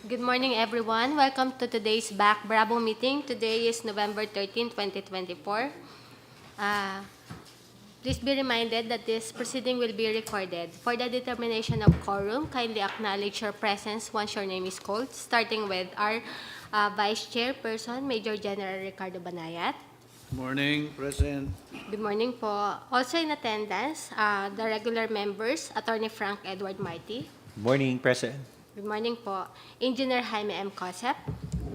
Good morning, everyone. Welcome to today's BAC Bravo meeting. Today is November 13, 2024. Please be reminded that this proceeding will be recorded. For the determination of quorum, kindly acknowledge your presence once your name is called, starting with our Vice Chairperson, Major General Ricardo Banayat. Morning, President. Good morning po. Also in attendance, the regular members, Attorney Frank Edward Marty. Morning, President. Good morning po. Engineer Jaime M. Cosep.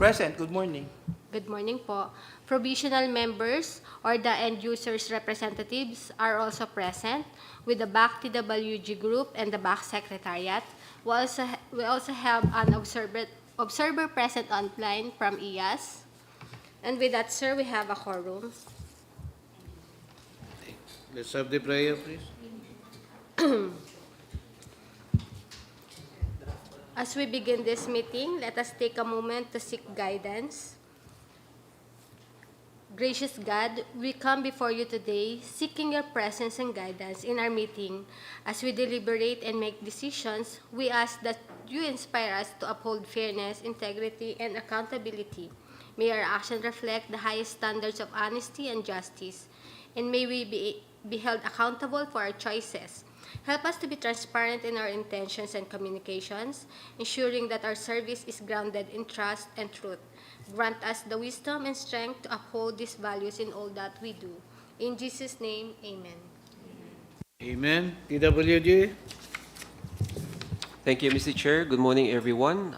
Present, good morning. Good morning po. Provisional members or the end users representatives are also present with the BAC TWG group and the BAC Secretariat. We also have an observer present online from IAS. And with that, sir, we have a quorum. Let's have the prayer, please. As we begin this meeting, let us take a moment to seek guidance. Gracious God, we come before you today seeking your presence and guidance in our meeting. As we deliberate and make decisions, we ask that you inspire us to uphold fairness, integrity, and accountability. May our actions reflect the highest standards of honesty and justice, and may we be held accountable for our choices. Help us to be transparent in our intentions and communications, ensuring that our service is grounded in trust and truth. Grant us the wisdom and strength to uphold these values in all that we do. In Jesus' name, amen. Amen. TWG. Thank you, Mr. Chair. Good morning, everyone.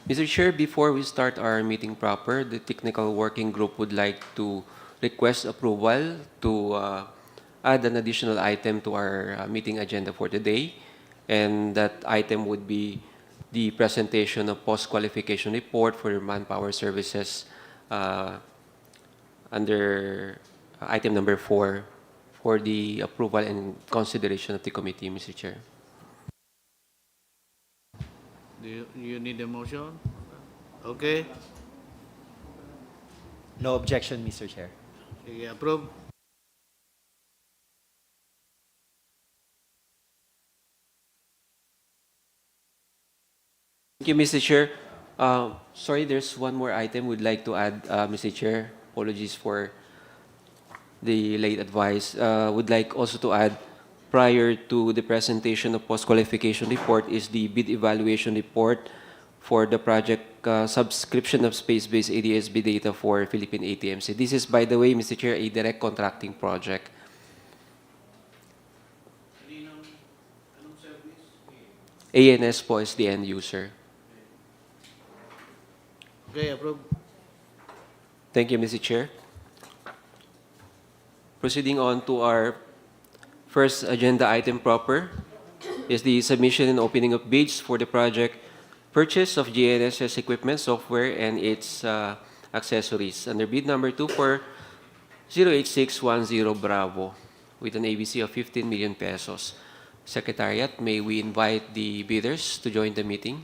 Mr. Chair, before we start our meeting proper, the technical working group would like to request approval to add an additional item to our meeting agenda for today. And that item would be the presentation of post-qualification report for manpower services under item number 4 for the approval and consideration of the committee, Mr. Chair. Do you need a motion? Okay. No objection, Mr. Chair. Sige, approve. Thank you, Mr. Chair. Sorry, there's one more item we'd like to add, Mr. Chair. Apologies for the late advice. Would like also to add, prior to the presentation of post-qualification report, is the bid evaluation report for the project subscription of space-based ADS-B data for Philippine ATMC. This is, by the way, Mr. Chair, a direct contracting project. ANS po is the end user. Okay, approve. Thank you, Mr. Chair. Proceeding on to our first agenda item proper is the submission and opening of bids for the project purchase of GNSS equipment, software, and its accessories under bid number 2 for 08610 Bravo with an ABC of 15 million pesos. Secretariat, may we invite the bidders to join the meeting?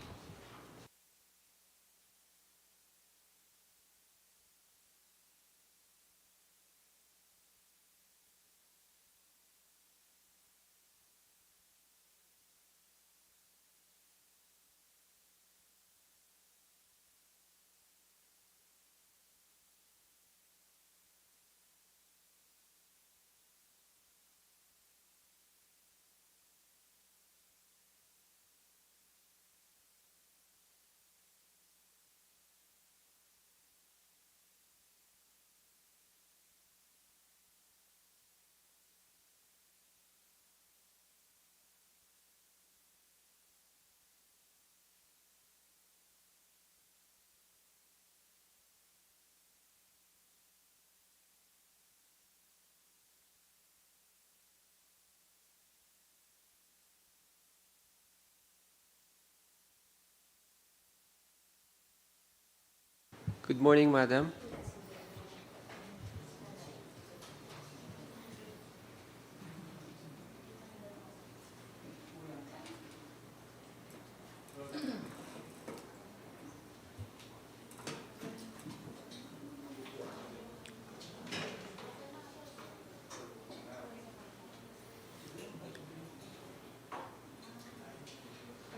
Good morning, Madam.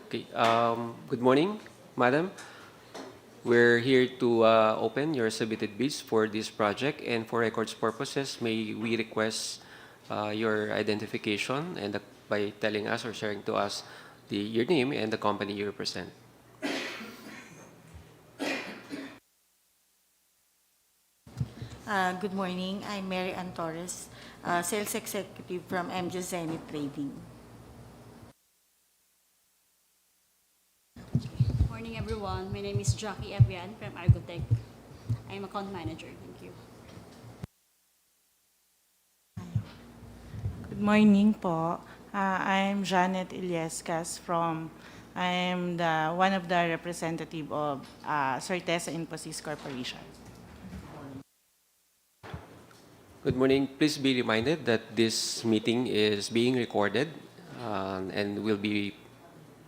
Okay, good morning. Madam, we're here to open your submitted bids for this project, and for records purposes, may we request your identification and by telling us or sharing to us your name and the company you represent. Good morning. I'm Mary Ann Torres, Sales Executive from MJ Zenith Trading. Morning, everyone. My name is Jackie Evian from Argotech. I'm account manager. Thank you. Good morning po. I'm Janet Iliescas I'm one of the representative of Certeza Infosys Corporation. Good morning. Please be reminded that this meeting is being recorded and will be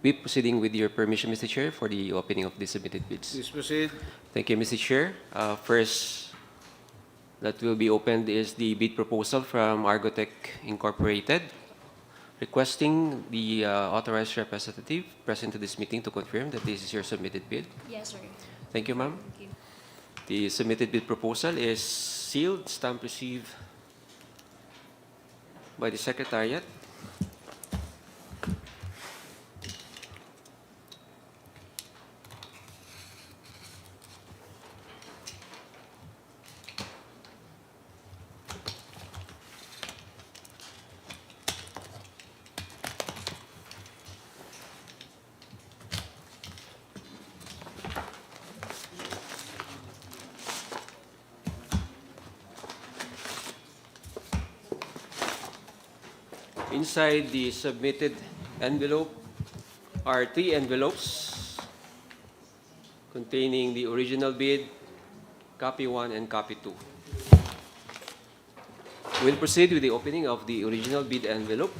proceeding with your permission, Mr. Chair, for the opening of the submitted bids. Please proceed. Thank you, Mr. Chair. First that will be opened is the bid proposal from Argotech Incorporated, requesting the authorized representative present to this meeting to confirm that this is your submitted bid. Yes, sir. Thank you, ma'am. Thank you. The submitted bid proposal is sealed, stamp received by the Secretariat. Inside the submitted envelope are 3 envelopes containing the original bid, copy 1 and copy 2. We'll proceed with the opening of the original bid envelope.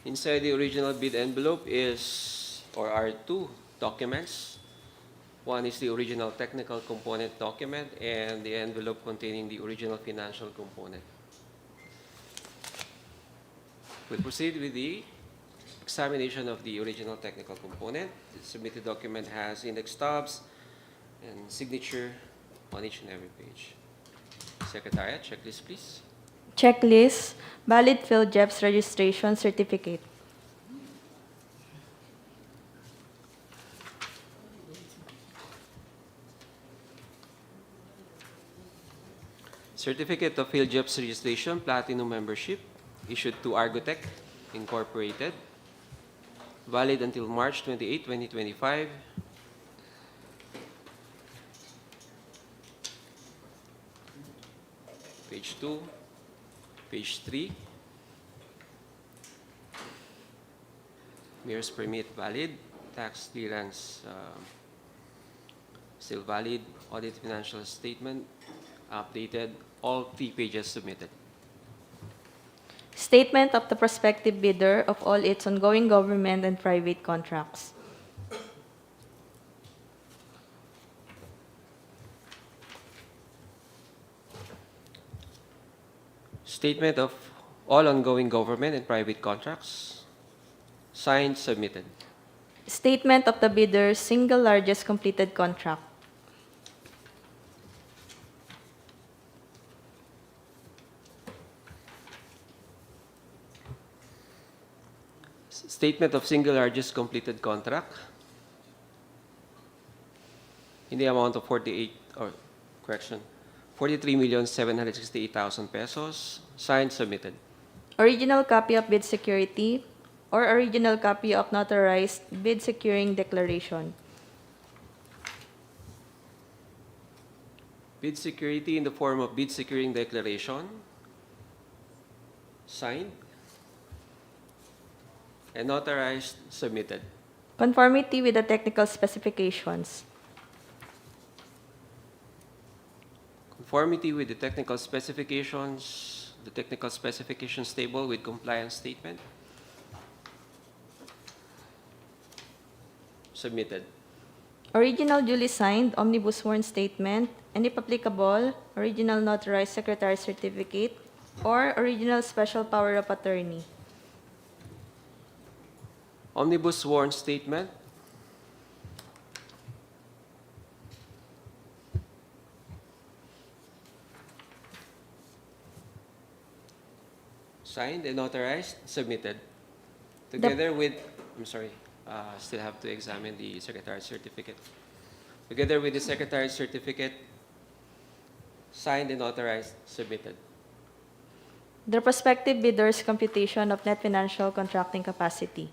Inside the original bid envelope are 2 documents. One is the original technical component document and the envelope containing the original financial component. We'll proceed with the examination of the original technical component. The submitted document has index tabs and signature on each and every page. Secretariat, checklist, please. Checklist, valid PhilJEPS registration certificate. Certificate of PhilJEPS registration, platinum membership, issued to Argotech Incorporated, valid until March 28, 2025. Page 2. Page 3, mayor's permit valid, tax clearance still valid, audit financial statement updated, all 3 pages submitted. Statement of the prospective bidder of all its ongoing government and private contracts. Statement of all ongoing government and private contracts, signed, submitted. Statement of the bidder's single largest completed contract. Statement of single largest completed contract in the amount of 43,768,000 pesos, signed, submitted. Original copy of bid security or original copy of notarized bid securing declaration. Bid security in the form of bid securing declaration, signed, and notarized, submitted. Conformity with the technical specifications. conformity with the technical specifications table with compliance statement. Submitted. Original duly signed omnibus sworn statement, and if applicable, original notarized secretary certificate, or original special power of attorney. Omnibus sworn statement. Signed and notarized, submitted. Together with, I'm sorry, still have to examine the secretary's certificate. Together with the secretary's certificate, signed and authorized, submitted. The prospective bidder's computation of net financial contracting capacity.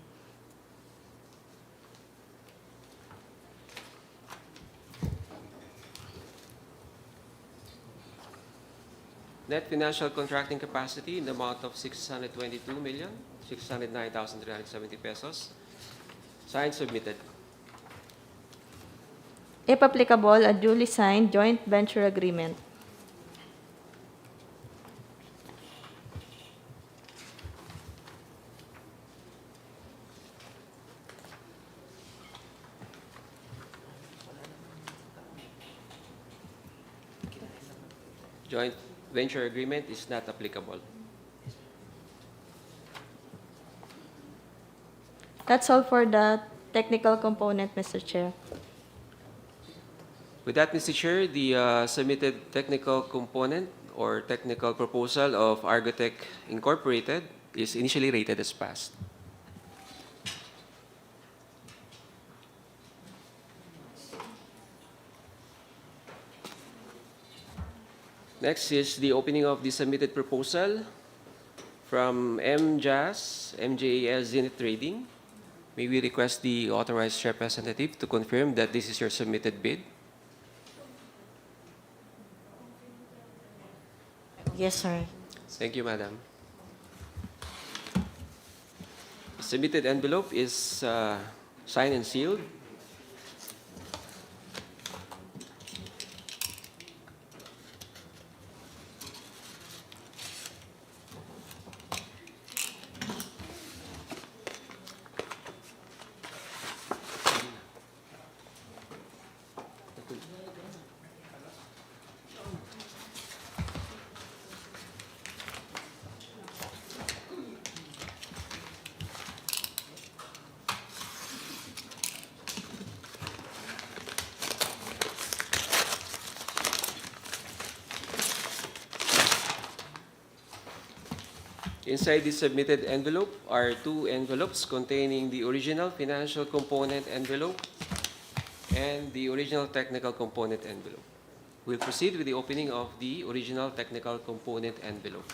Net financial contracting capacity in the amount of 622,609,370 pesos. Signed, submitted. If applicable, a duly signed joint venture agreement. Joint venture agreement is not applicable. That's all for the technical component, Mr. Chair. With that, Mr. Chair, the submitted technical component or technical proposal of Argotech Incorporated is initially rated as passed. Next is the opening of the submitted proposal from MJAS Zenith Trading. May we request the authorized representative to confirm that this is your submitted bid? Yes, sir. Thank you, Madam. The submitted envelope is signed and sealed. Inside the submitted envelope are two envelopes containing the original financial component envelope and the original technical component envelope. We'll proceed with the opening of the original technical component envelope.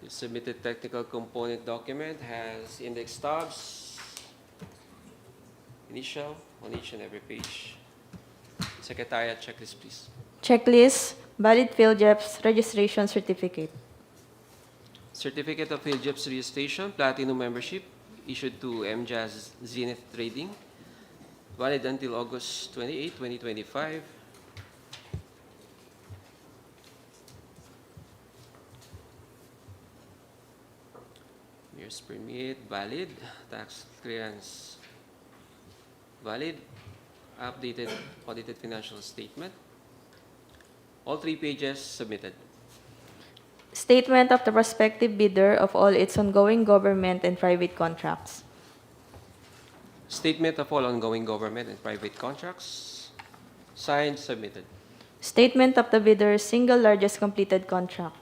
The submitted technical component document has index stubs, initial on each and every page. Secretariat checklist, please. Checklist, valid PhilJEPS registration certificate. Certificate of PhilJEPS registration, Platinum membership, issued to MJAS Zenith Trading, valid until August 28, 2025. Mayor's permit, valid. Tax clearance, valid. Updated audited financial statement. All 3 pages submitted. Statement of the prospective bidder of all its ongoing government and private contracts. Statement of all ongoing government and private contracts. Signed, submitted. Statement of the bidder's single largest completed contract.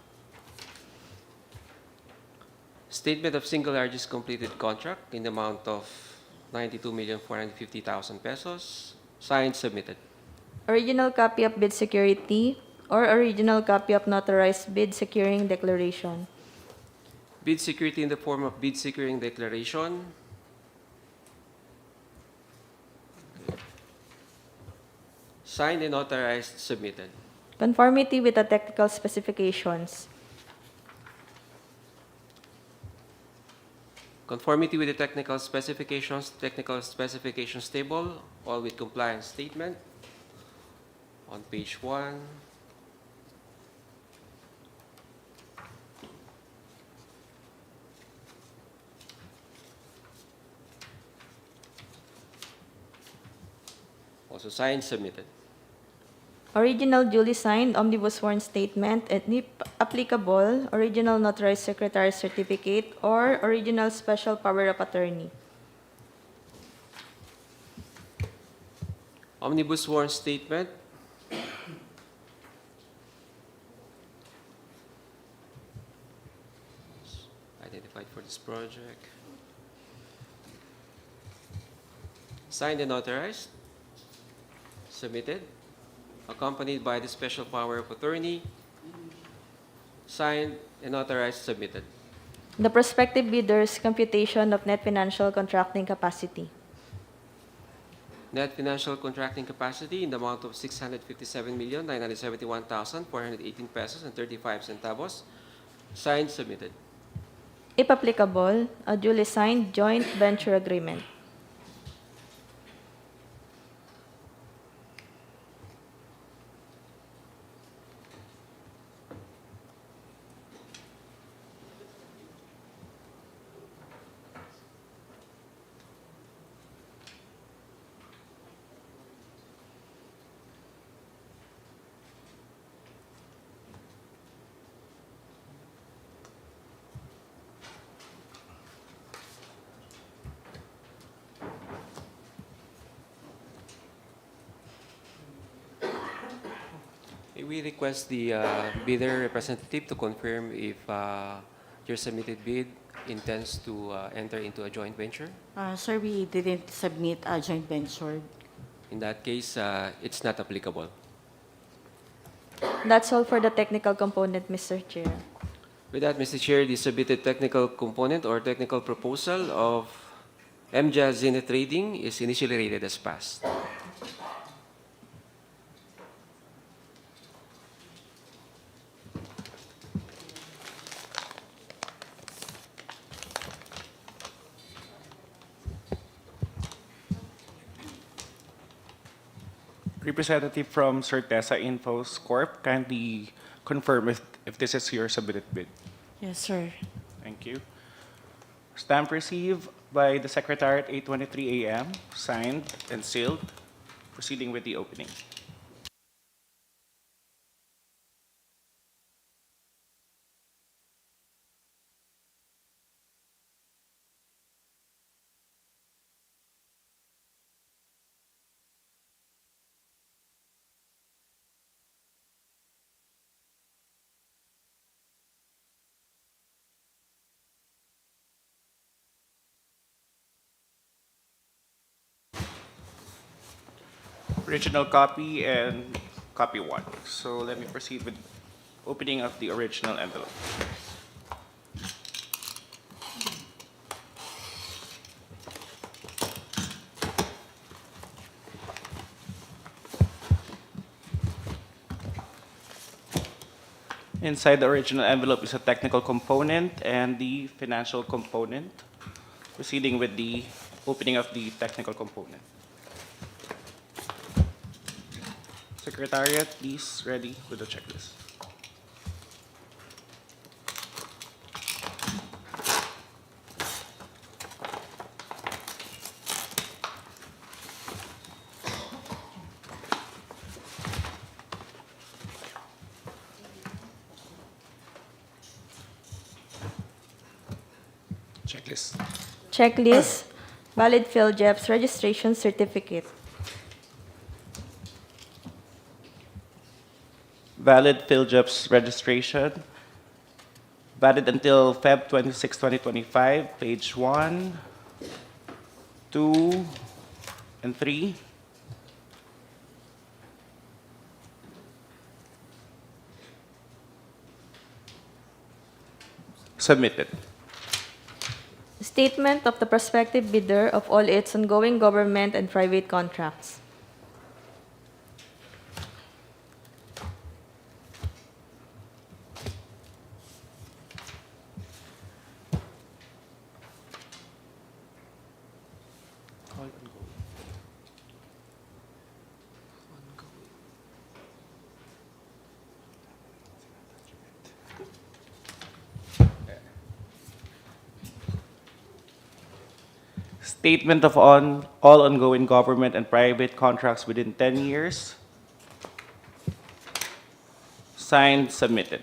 Statement of single largest completed contract in the amount of 92,450,000 pesos. Signed, submitted. Original copy of bid security or original copy of notarized bid securing declaration. Bid security in the form of bid securing declaration. Signed and authorized, submitted. Conformity with the technical specifications. Conformity with the technical specifications table, all with compliance statement. On page 1. Also signed, submitted. Original duly signed omnibus sworn statement and if applicable, original notarized secretary certificate or original special power of attorney. Omnibus sworn statement. Identified for this project. Signed and authorized. Submitted. Accompanied by the special power of attorney. Signed and authorized, submitted. The prospective bidder's computation of net financial contracting capacity. Net financial contracting capacity in the amount of 657,971,418 pesos and 35 centavos. Signed, submitted. If applicable, a duly signed joint venture agreement. We request the bidder representative to confirm if your submitted bid intends to enter into a joint venture. Sir, we didn't submit a joint venture. In that case, it's not applicable. That's all for the technical component, Mr. Chair. With that, Mr. Chair, the submitted technical component or technical proposal of MJAS Zenith Trading is initially rated as passed. Representative from Certeza Infos Corp, kindly confirm if this is your submitted bid. Yes, sir. Thank you. Stamp received by the Secretary at 8:23 a.m., signed and sealed. Proceeding with the opening. Original copy and copy 1. So let me proceed with opening of the original envelope. Inside the original envelope is a technical component and the financial component. Proceeding with the opening of the technical component. Secretariat, please, ready with the checklist. Checklist. Checklist, valid PhilJEPS registration certificate. Valid PhilJEPS registration. Valid until Feb 26, 2025, page 1, 2, and 3. Submitted. Statement of the prospective bidder of all its ongoing government and private contracts. Statement of all ongoing government and private contracts within 10 years. Signed, submitted.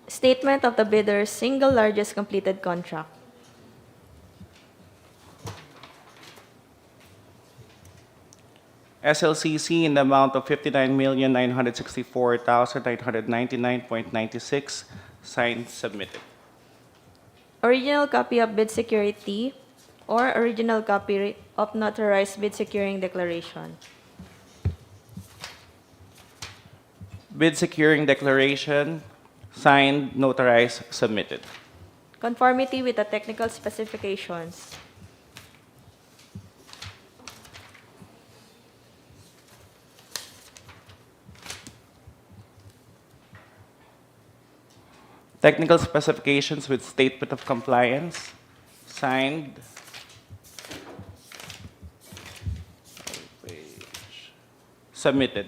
Statement of the bidder's single largest completed contract. SLCC in the amount of 59,964,999.96. Signed, submitted. Original copy of bid security or original copy of notarized bid securing declaration. Bid securing declaration. Signed, notarized, submitted. Conformity with the technical specifications. Technical specifications with statement of compliance. Signed. Submitted.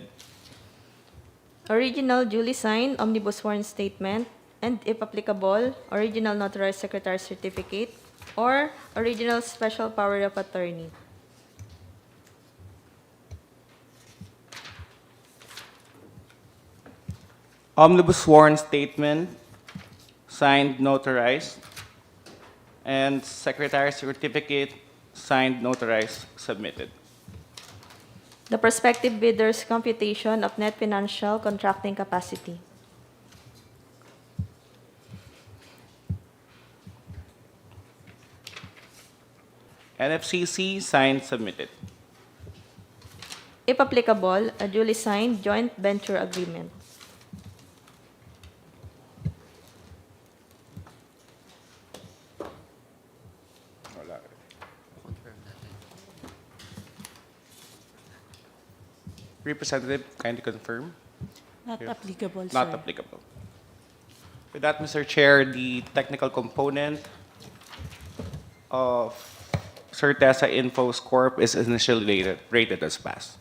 Original duly signed omnibus sworn statement and, if applicable, original notarized secretary's certificate or original special power of attorney. Omnibus sworn statement. Signed, notarized. And secretary's certificate. Signed, notarized, submitted. The prospective bidder's computation of net financial contracting capacity. NFCC. Signed, submitted. If applicable, a duly signed joint venture agreement. Representative, kindly confirm. Not Yes. applicable, sir. Not applicable. With that, Mr. Chair, the technical component of Certeza Infos Corp. is initially rated as passed.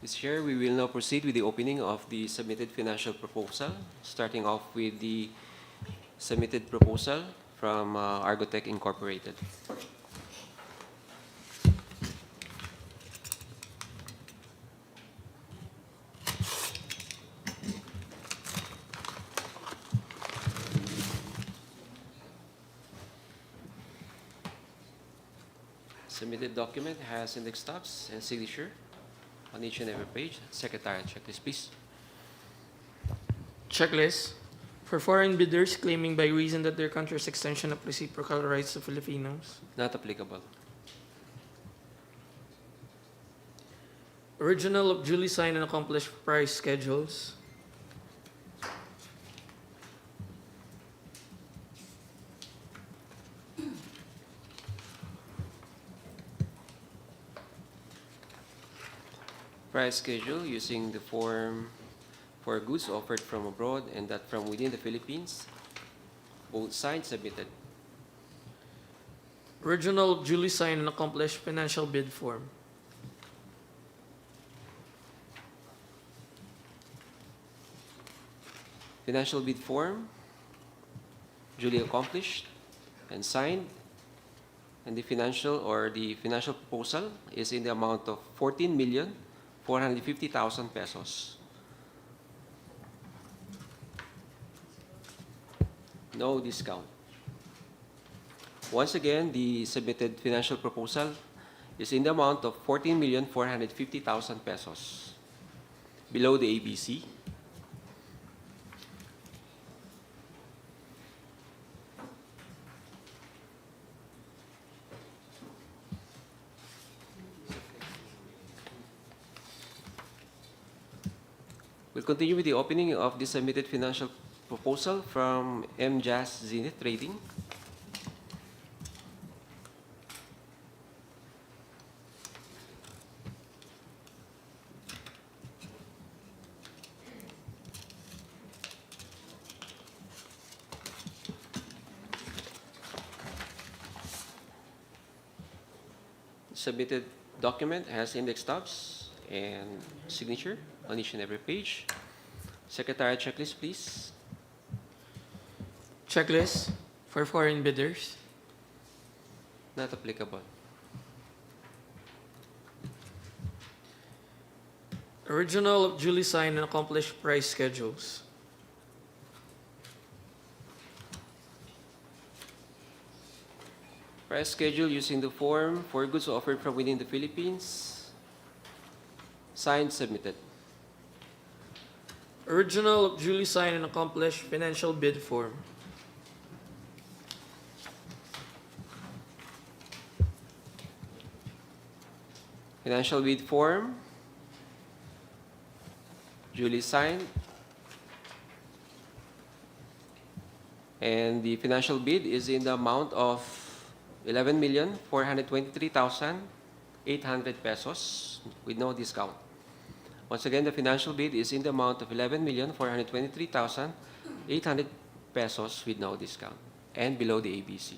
Mr. Chair, we will now proceed with the opening of the submitted financial proposal, starting off with the submitted proposal from Argotech Incorporated. Submitted document has index tabs and signature on each and every page. Secretary, checklist, please. Checklist. For foreign bidders claiming by reason that their country's extension of reciprocal rights to Filipinos. Not applicable. Original of duly signed and accomplished price schedules. Price schedule using the form for goods offered from abroad and that from within the Philippines. Both sides submitted. Original of duly signed and accomplished financial bid form. Financial bid form, duly accomplished and signed, and the financial proposal is in the amount of 14,450,000 pesos. No discount. Once again, the submitted financial proposal is in the amount of 14,450,000 pesos. Below the ABC. We'll continue with the opening of the submitted financial proposal from MJAS Zenith Trading. Submitted document has index tabs and signature on each and every page. Secretariat checklist, please. Checklist for foreign bidders. Not applicable. Original of duly signed and accomplished price schedules. Price schedule using the form for goods offered from within the Philippines. Signed, submitted. Original of duly signed and accomplished financial bid form. Financial bid form. Duly signed. And the financial bid is in the amount of 11,423,800 pesos with no discount. Once again, the financial bid is in the amount of 11,423,800 pesos with no discount and below the ABC.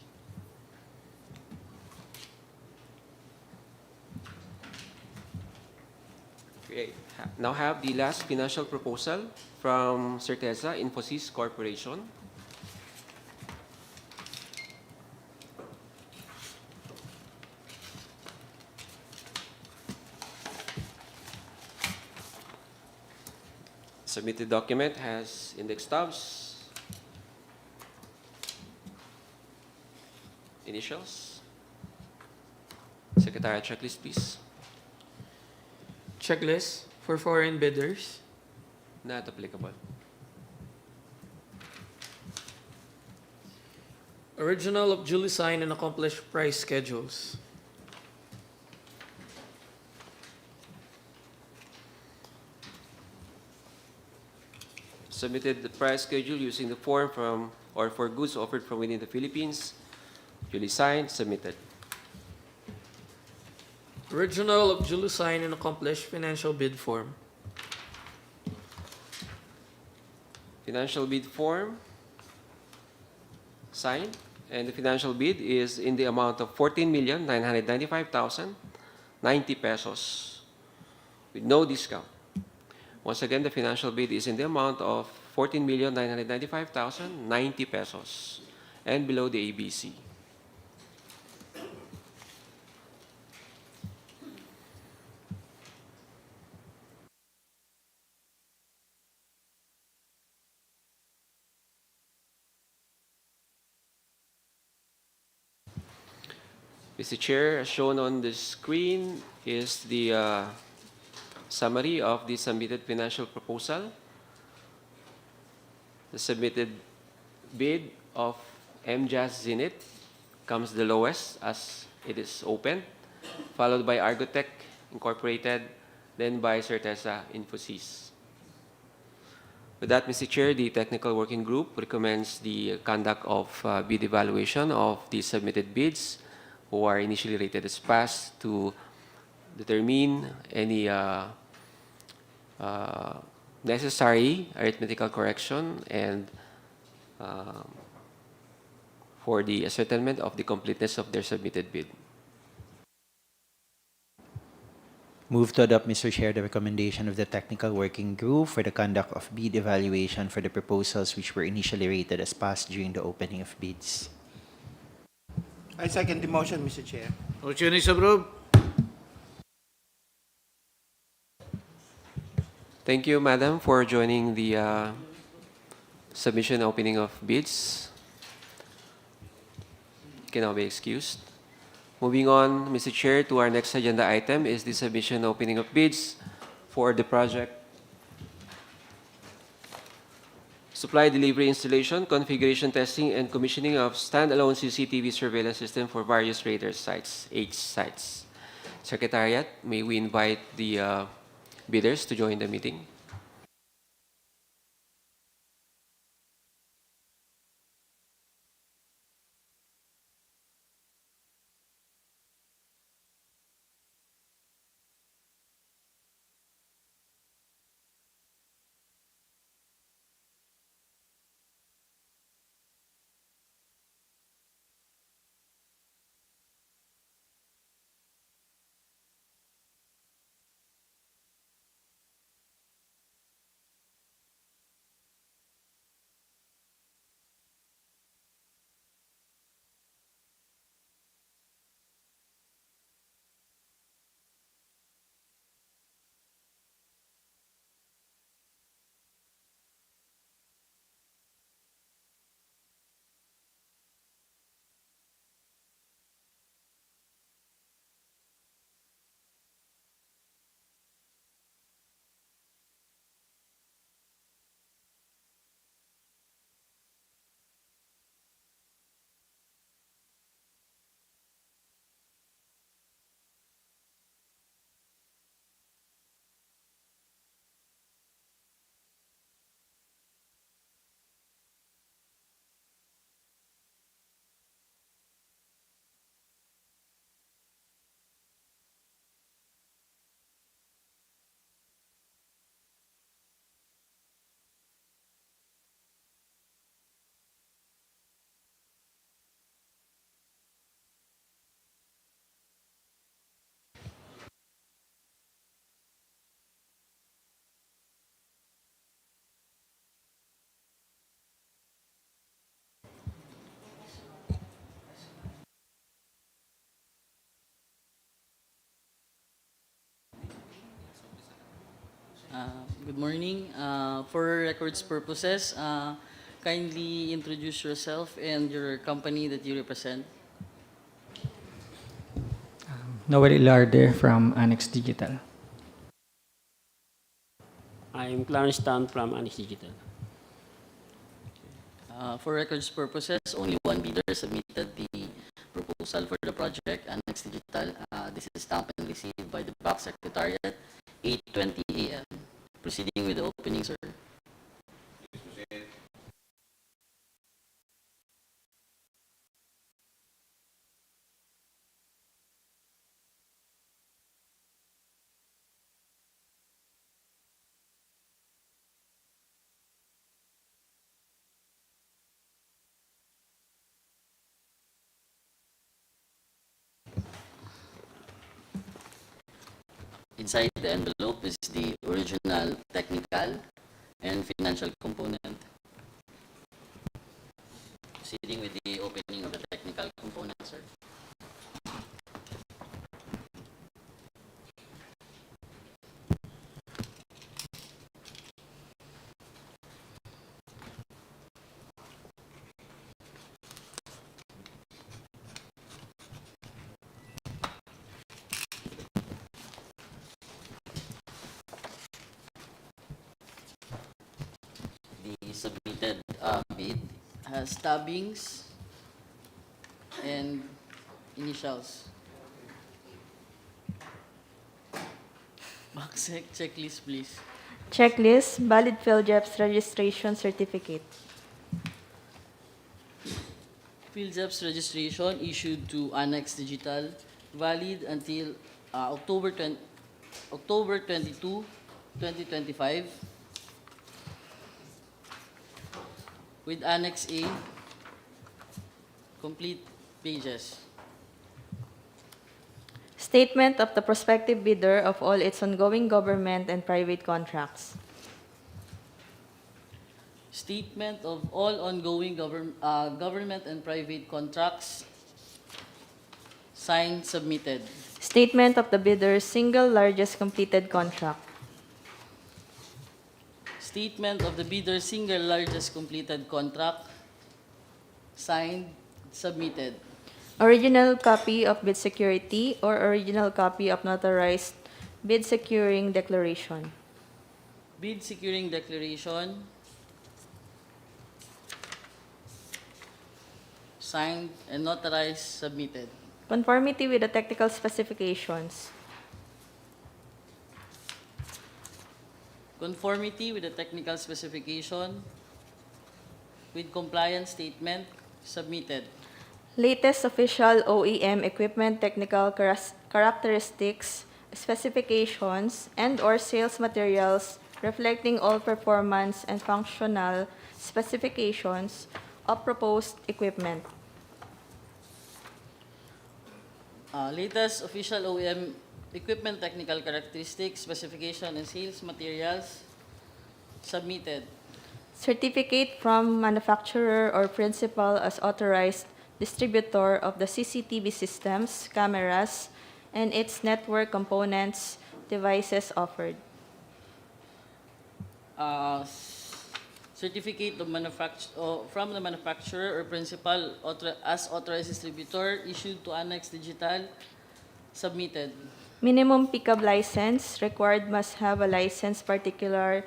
Okay, now have the last financial proposal from Certeza Infosys Corporation. Submitted document has index tabs, initials. Secretariat checklist, please. Checklist for foreign bidders. Not applicable. Original of duly signed and accomplished price schedules. Submitted the price schedule using the form from or for goods offered from within the Philippines. Duly signed, submitted. Original of duly signed and accomplished financial bid form. Financial bid form, signed, and the financial bid is in the amount of 14,995,090 pesos with no discount. Once again, the financial bid is in the amount of 14,995,090 pesos and below the ABC. Mr. Chair, as shown on the screen is the summary of the submitted financial proposal. The submitted bid of MJAS Zenith comes the lowest as it is open, followed by Argotech Incorporated, then by Certeza Infosys. With that, Mr. Chair, the technical working group recommends the conduct of bid evaluation of the submitted bids who are initially rated as pass to determine any necessary arithmetical correction and for the ascertainment of the completeness of their submitted bid. Move to adopt, Mr. Chair, the recommendation of the technical working group for the conduct of bid evaluation for the proposals which were initially rated as passed during the opening of bids. I second the motion, Mr. Chair. Motion is approved. Thank you, Madam, for joining the submission opening of bids. You can now be excused. Moving on, Mr. Chair, to our next agenda item is the submission opening of bids for the project supply, delivery, installation, configuration, testing, and commissioning of standalone CCTV surveillance system for various radar sites, H sites. Secretariat, may we invite the bidders to join the meeting? Good morning. For records purposes, kindly introduce yourself and your company that you represent. Noel Ilarde from Annex Digital. I'm Clarence Tan from Annex Digital. For records purposes, only one bidder submitted the proposal for the project, Annex Digital. This is stamped and received by the BAC Secretariat, 8:20 a.m. Proceeding with the opening, sir. Inside the envelope is the original technical and financial component. Proceeding with the opening of the technical component, sir. The submitted bid has tabbings and initials. Backsec checklist, please. Checklist, valid PhilJEPS registration certificate. PhilJEPS registration issued to Annex Digital, valid until October 22, 2025. With Annex A, complete pages. Statement of the prospective bidder of all its ongoing government and private contracts. Statement of all ongoing government and private contracts, signed, submitted. Statement of the bidder's single largest completed contract. Statement of the bidder's single largest completed contract, signed, submitted. Original copy of bid security or original copy of notarized bid securing declaration. Bid securing declaration, signed and notarized, submitted. Conformity with the technical specifications. Conformity with the technical specification, with compliance statement, submitted. Latest official OEM equipment technical characteristics, specifications, and/or sales materials reflecting all performance and functional specifications of proposed equipment. Latest official OEM equipment technical characteristics, specification, and sales materials, submitted. Certificate from manufacturer or principal as authorized distributor of the CCTV systems, cameras, and its network components, devices offered. Certificate of from the manufacturer or principal as authorized distributor issued to Annex Digital, submitted. Minimum pickup license required must have a license particular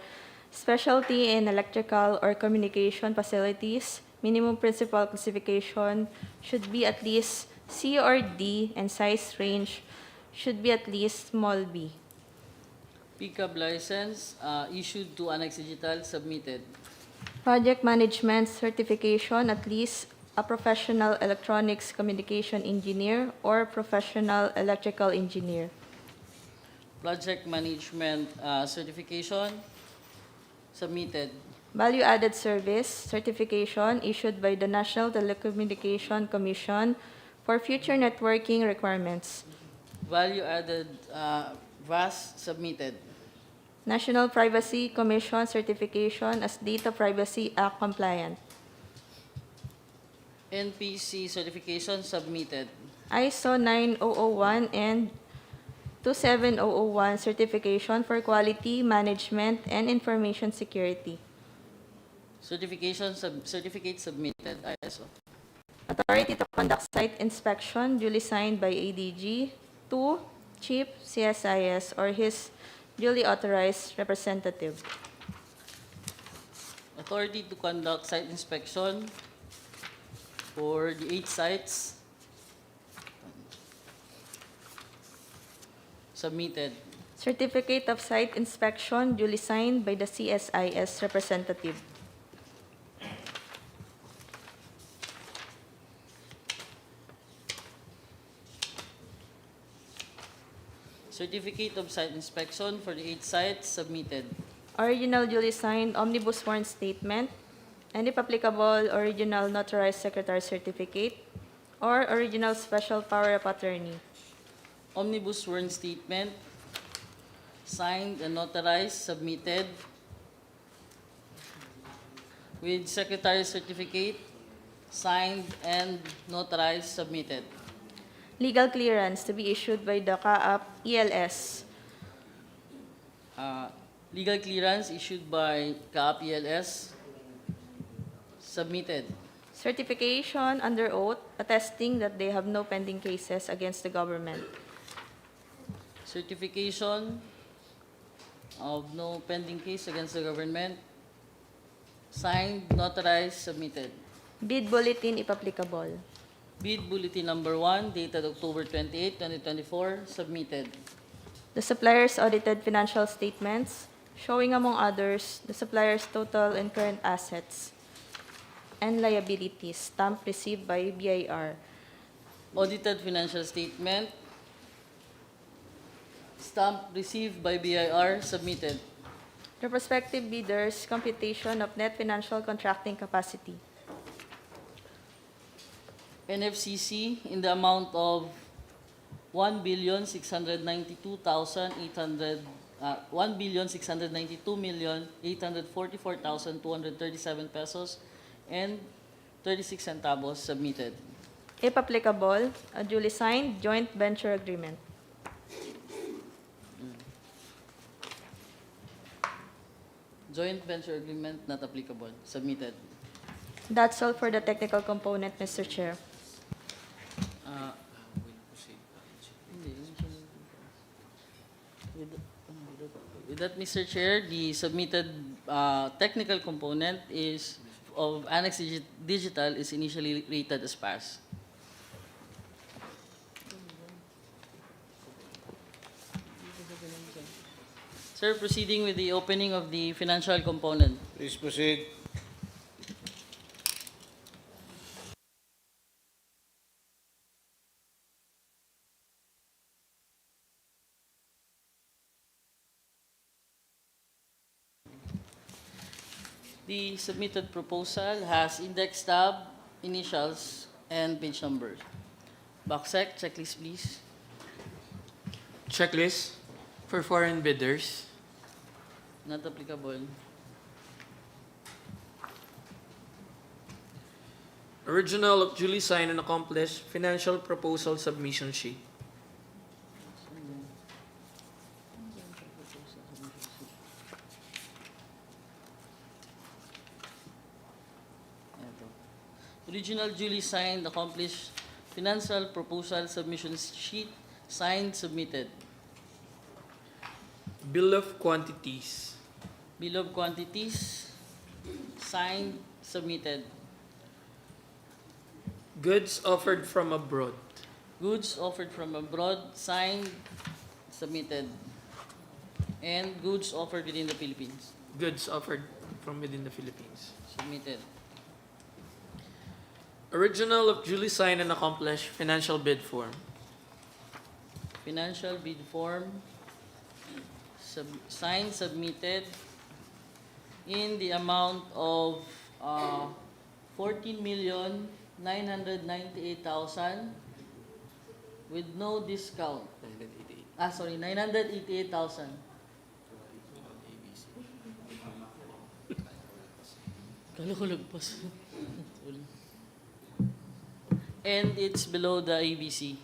specialty in electrical or communication facilities. Minimum principal classification should be at least C or D and size range should be at least small b. Pickup license issued to Annex Digital, submitted. Project management certification, at least a professional electronics communication engineer or professional electrical engineer. Project management certification, submitted. Value-added service certification issued by the National Telecommunication Commission for future networking requirements. Value-added VAS, submitted. National Privacy Commission certification as Data Privacy Act compliant. NPC certification, submitted. ISO 9001 and 27001 Certification for Quality Management and Information Security. Certificate submitted, ISO. Authority to conduct site inspection duly signed by ADG. 2. Chief CSIS or his duly authorized representative. Authority to conduct site inspection for the 8 sites submitted. Certificate of site inspection duly signed by the CSIS representative. Certificate of site inspection for the 8 sites submitted. Original duly signed omnibus sworn statement, and if applicable, original notarized secretary certificate, or original special power of attorney. Omnibus sworn statement, signed and notarized, submitted with secretary certificate, signed and notarized, submitted. Legal clearance to be issued by the CAAP ELS. Legal clearance issued by CAAP ELS, submitted. Certification under oath attesting that they have no pending cases against the government. Certification of no pending case against the government, signed, notarized, submitted. Bid bulletin if applicable. Bid bulletin number 1, dated October 28, 2024, submitted. The supplier's audited financial statements showing, among others, the supplier's total and current assets and liabilities, stamp received by BIR. Audited financial statement, stamp received by BIR, submitted. The prospective bidders' computation of net financial contracting capacity. NFCC in the amount of 1,692,844,237 pesos and 36 centavos submitted. If applicable, a duly signed joint venture agreement. Joint venture agreement not applicable, submitted. That's all for the technical component, Mr. Chair. With that, Mr. Chair, the submitted technical component is of Annex Digital is initially rated as pass. Sir, proceeding with the opening of the financial component. Please proceed. The submitted proposal has index tab, initials, and page number. BAC, checklist please. Checklist for foreign bidders. Not applicable. Original of duly signed and accomplished financial proposal submission sheet. Original duly signed, accomplished financial proposal submission sheet, signed, submitted. Bill of quantities. Bill of quantities, signed, submitted. Goods offered from abroad. Goods offered from abroad, signed, submitted. And goods offered within the Philippines, Goods offered from within the Philippines. submitted. Original of duly signed and accomplished financial bid form. Financial bid form, signed, submitted in the amount of 14,998,000 with no discount. 988,000. Kala ko lagpas. And it's below the ABC.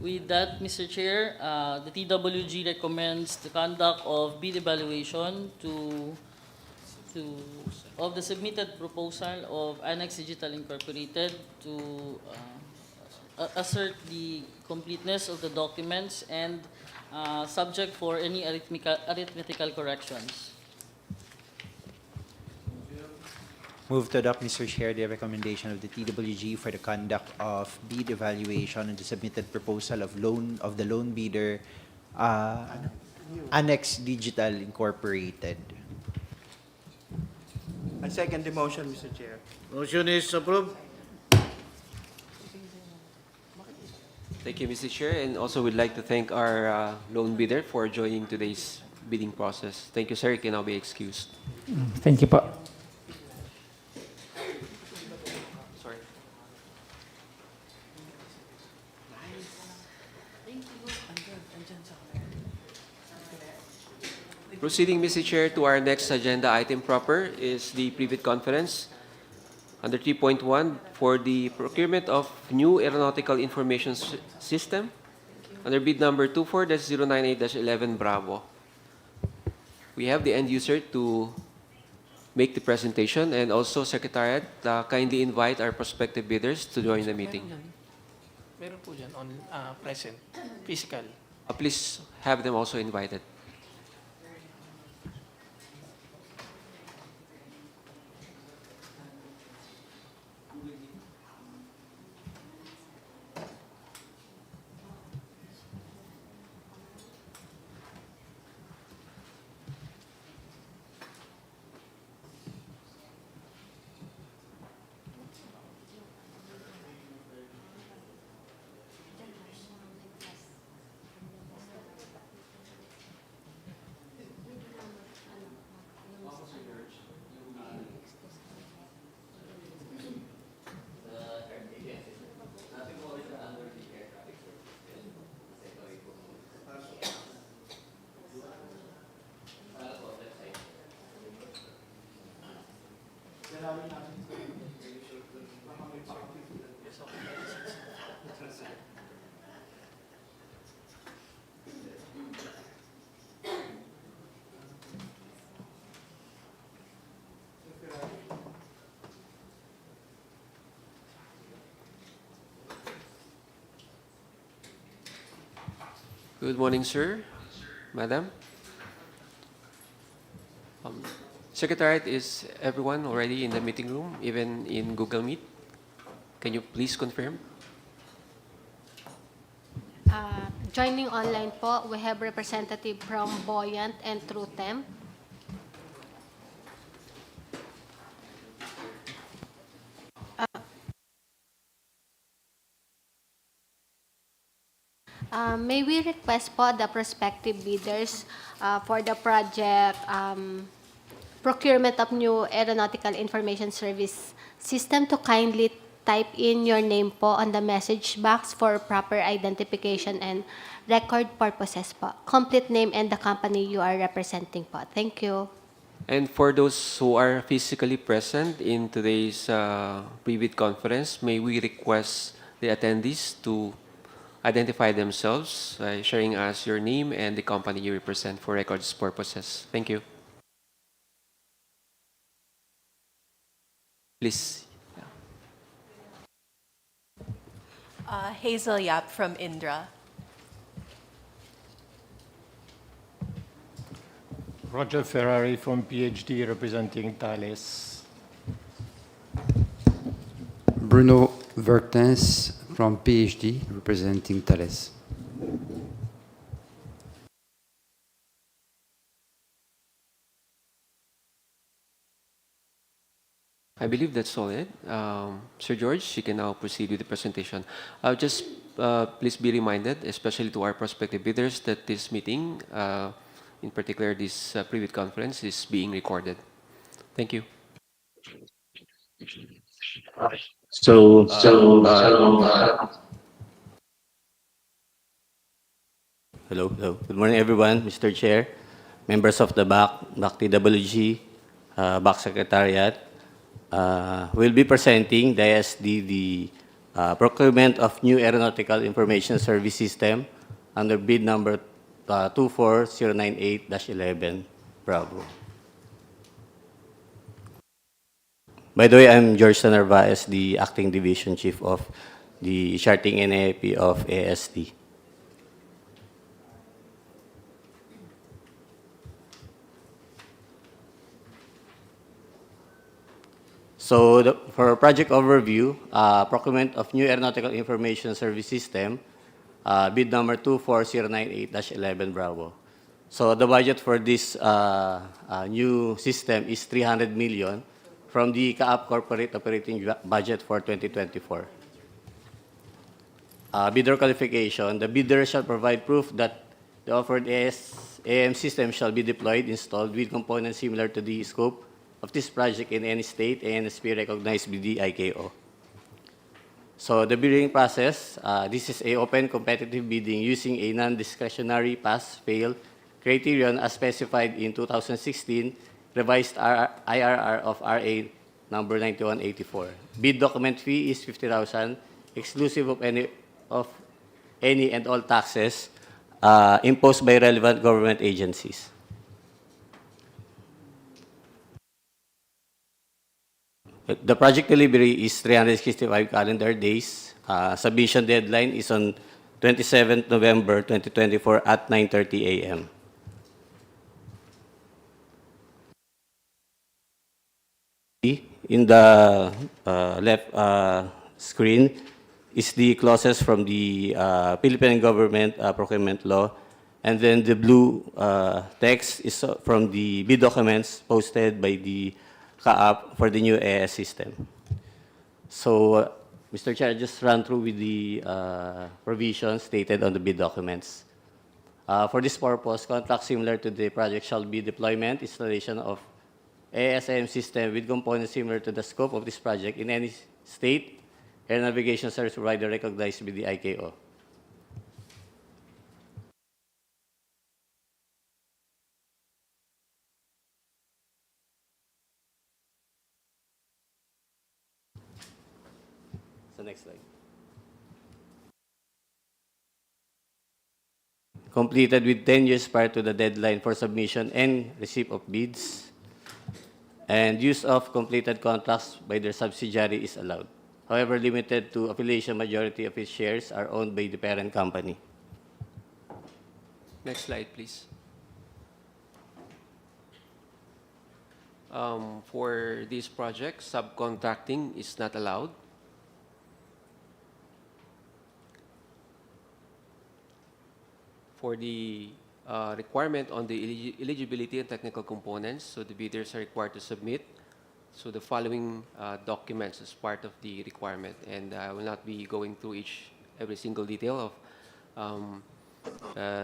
With that, Mr. Chair, the TWG recommends the conduct of bid evaluation of the submitted proposal of Annex Digital Incorporated to assert the completeness of the documents and subject for any arithmetical corrections. Move to adopt, Mr. Chair, the recommendation of the TWG for the conduct of bid evaluation on the submitted proposal of the loan bidder, Annex Digital Incorporated. I second the motion, Mr. Chair. Motion is approved. Thank you, Mr. Chair, and also would like to thank our loan bidder for joining today's bidding process. Thank you, sir. You can now be excused. Thank you po. Sorry. Proceeding, Mr. Chair, to our next agenda item proper is the pre-bid conference under 3.1 for the procurement of new aeronautical information system under bid number 24-098-11 Bravo. We have the end user to make the presentation, and also Secretariat, kindly invite our prospective bidders to join the meeting. Meron po dyan on present, physical. Please have them also invited. Good morning, sir, madam. Secretariat, is everyone already in the meeting room, even in Google Meet? Can you please confirm? Joining online po, we have representative from Buoyant and TrueTemp. May we request po the prospective bidders for the project procurement of new aeronautical information service system to kindly type in your name po on the message box for proper identification and record purposes po. Complete name and the company you are representing po. Thank you. And for those who are physically present in today's pre-bid conference, may we request the attendees to identify themselves by sharing us your name and the company you represent for records purposes. Thank you. Please. Hazel Yap from Indra. Roger Ferrari from PhD representing Thales. Bruno Vertens from PhD representing Thales. I believe that's all it. Sir George, you can now proceed with the presentation. Just please be reminded, especially to our prospective bidders, that this meeting, in particular this pre-bid conference, is being recorded. Thank you. Hello. Good morning, everyone. Mr. Chair, members of the BAC TWG, BAC Secretariat. We'll be presenting the ISD, the procurement of new aeronautical information service system under bid number 24098-11, Bravo. By the way, I'm George Narvaez, the Acting Division Chief of the Charting and AIP of ASD. So for project overview, procurement of new aeronautical information service system, bid number 24098-11 Bravo. So the budget for this new system is 300 million from the CAAP corporate operating budget for 2024. Bidder qualification, the bidder shall provide proof that the offered AM system shall be deployed, installed with components similar to the scope of this project in any state and be recognized by the ICAO. So the bidding process, this is a open competitive bidding using a non-discretionary pass-fail criterion as specified in 2016 revised IRR of RA number 9184. Bid document fee is 50,000, exclusive of any and all taxes imposed by relevant government agencies. The project delivery is 365 calendar days. Submission deadline is on 27th November 2024 at 9:30 a.m. In the left screen is the clauses from the Philippine government procurement law, and then the blue text is from the bid documents posted by the CAAP for the new AS system. So, Mr. Chair, I just ran through with the provisions stated on the bid documents. For this purpose, contracts similar to the project shall be deployment, installation of ASM system with components similar to the scope of this project in any state air navigation service provider recognized by the ICAO. So next slide. Completed with 10 years prior to the deadline for submission and receipt of bids, and use of completed contracts by their subsidiary is allowed. However, limited to affiliation, majority of its shares are owned by the parent company. Next slide, please. For this project, subcontracting is not allowed. For the requirement on the eligibility and technical components, so the bidders are required to submit the following documents as part of the requirement, and I will not be going through every single detail of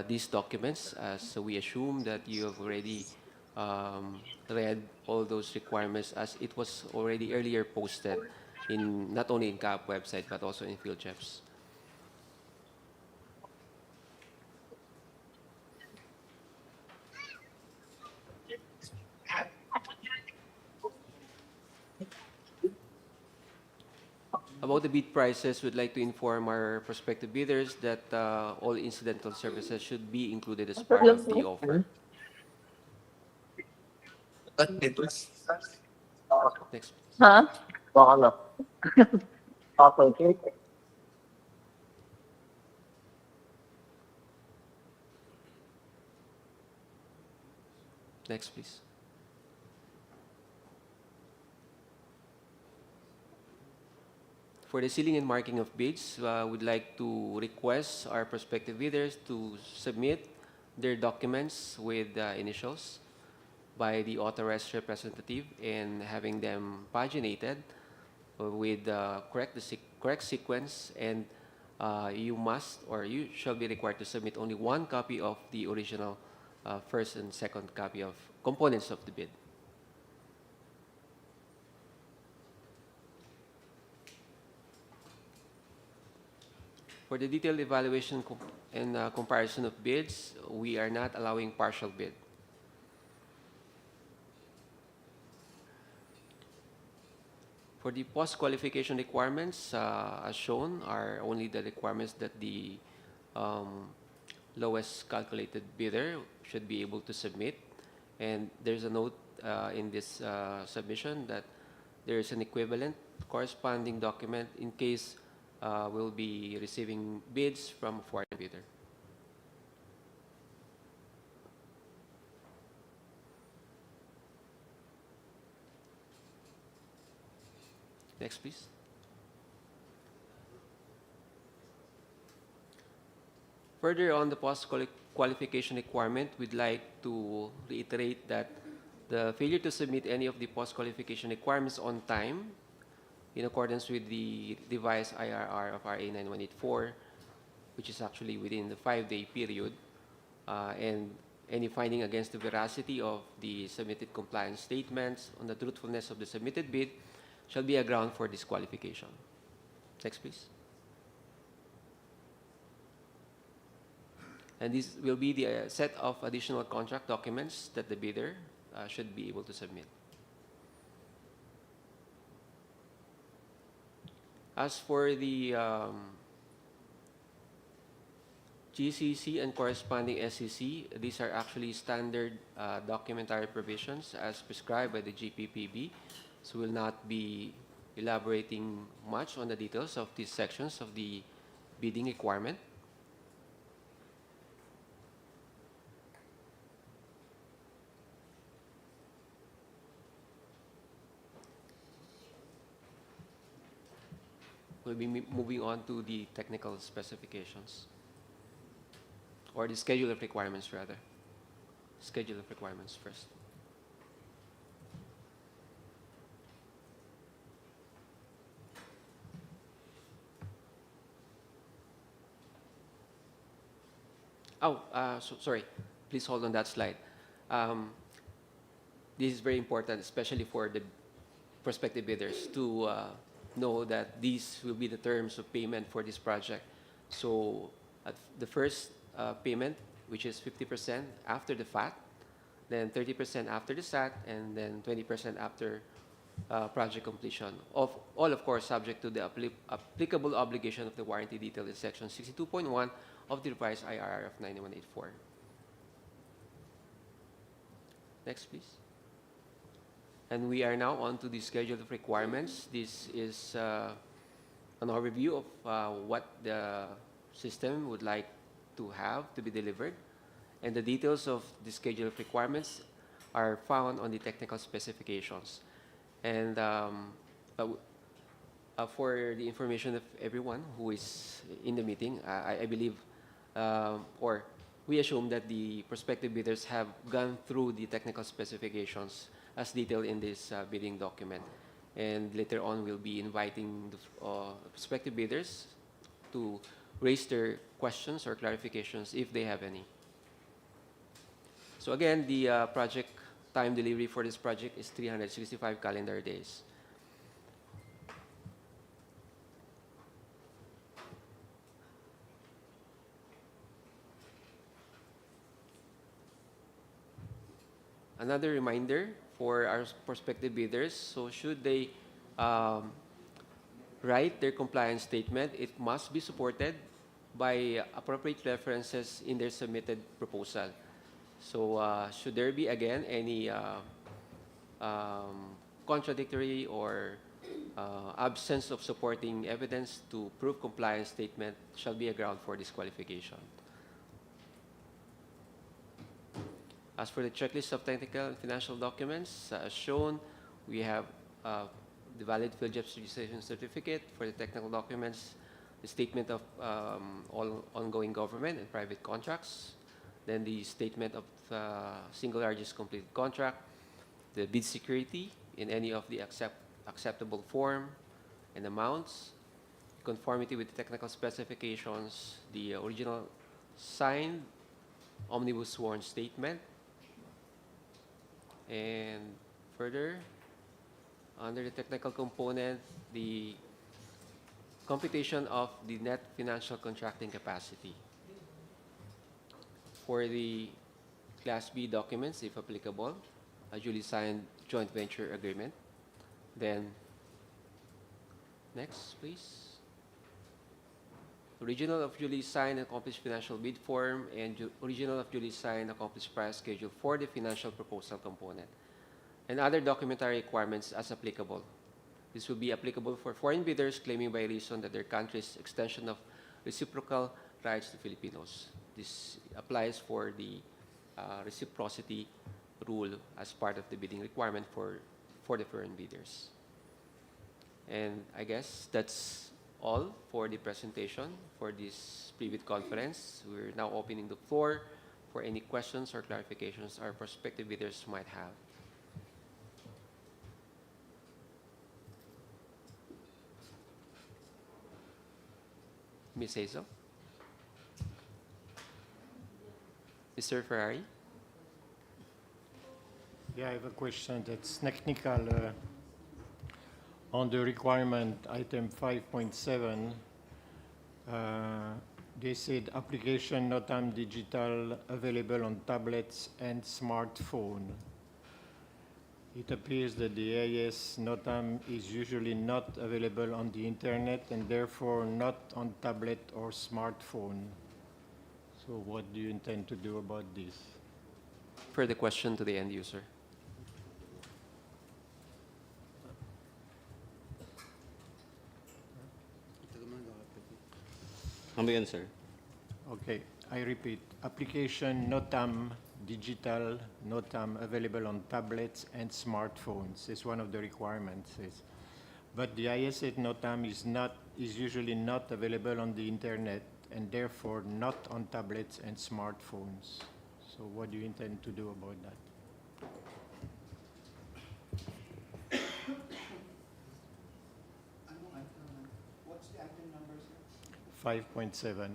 these documents, as we assume that you have already read all those requirements, as it was already earlier posted in not only in CAAP website but also in PhilJEPs. About the bid prices, we'd like to inform our prospective bidders that all incidental services should be included as part of the offer. Next. Huh? Next, please. For the sealing and marking of bids, we'd like to request our prospective bidders to submit their documents with initials by the authorized representative and having them paginated with the correct sequence, and you shall be required to submit only one copy of the original first and second copy of components of the bid. For the detailed evaluation and comparison of bids, we are not allowing partial bid. For the post-qualification requirements, as shown, are only the requirements that the lowest calculated bidder should be able to submit. And there's a note in this submission that there is an equivalent corresponding document in case we'll be receiving bids from a foreign bidder. Next, please. Further on the post-qualification requirement, we'd like to reiterate that the failure to submit any of the post-qualification requirements on time, in accordance with the revised IRR of RA 9184, which is actually within the 5-day period, and any finding against the veracity of the submitted compliance statements on the truthfulness of the submitted bid shall be a ground for disqualification. Next, please. And this will be the set of additional contract documents that the bidder should be able to submit. As for the GCC and corresponding SCC, these are actually standard documentary provisions as prescribed by the GPPB. So we'll not be elaborating much on the details of these sections of the bidding requirement. We'll be moving on to the technical specifications, or the schedule of requirements, rather. Schedule of requirements first. Sorry. Please hold on that slide. This is very important, especially for the prospective bidders, to know that these will be the terms of payment for this project. So at the first payment, which is 50% after the FAT, then 30% after the SAT, and then 20% after project completion. Of course, subject to the applicable obligation of the warranty detailed in section 62.1 of the revised IRR of 9184. Next, please. And we are now on to the schedule of requirements. This is an overview of what the system would like to have to be delivered. And the details of the schedule of requirements are found on the technical specifications. And for the information of everyone who is in the meeting, I believe, or we assume that the prospective bidders have gone through the technical specifications as detailed in this bidding document. And later on, we'll be inviting the prospective bidders to raise their questions or clarifications if they have any. So again, the project time delivery for this project is 365 calendar days. Another reminder for our prospective bidders, so should they write their compliance statement, it must be supported by appropriate references in their submitted proposal. So should there be, again, any contradictory or absence of supporting evidence to prove compliance statement shall be a ground for disqualification. As for the checklist of technical and financial documents, as shown, we have the valid field jobs registration certificate for the technical documents, the statement of all ongoing government and private contracts, then the statement of single largest completed contract, the bid security in any of the acceptable form and amounts, conformity with the technical specifications, the original signed omnibus sworn statement, and further, under the technical component, the computation of the net financial contracting capacity. For the Class B documents, if applicable, a duly signed joint venture agreement, then Next, please. Original of duly signed and accomplished financial bid form and original of duly signed accomplished price schedule for the financial proposal component and other documentary requirements as applicable. This will be applicable for foreign bidders claiming by reason that their country's extension of reciprocal rights to Filipinos. This applies for the reciprocity rule as part of the bidding requirement for the foreign bidders. And I guess that's all for the presentation for this pre-bid conference. We're now opening the floor for any questions or clarifications our prospective bidders might have. Ms. Hazel? Mr. Ferrari? Yeah, I have a question that's technical. On the requirement item 5.7, they said application NOTAM digital available on tablets and smartphone. It appears that the AIS NOTAM is usually not available on the internet and therefore not on tablet or smartphone. So what do you intend to do about this? Further question to the end user. Come again, sir. Okay, I repeat. Application NOTAM digital, NOTAM available on tablets and smartphones is one of the requirements. But the ISA NOTAM is usually not available on the internet and therefore not on tablets and smartphones. So what do you intend to do about that? What's the item number, sir? 5.7. 5.7.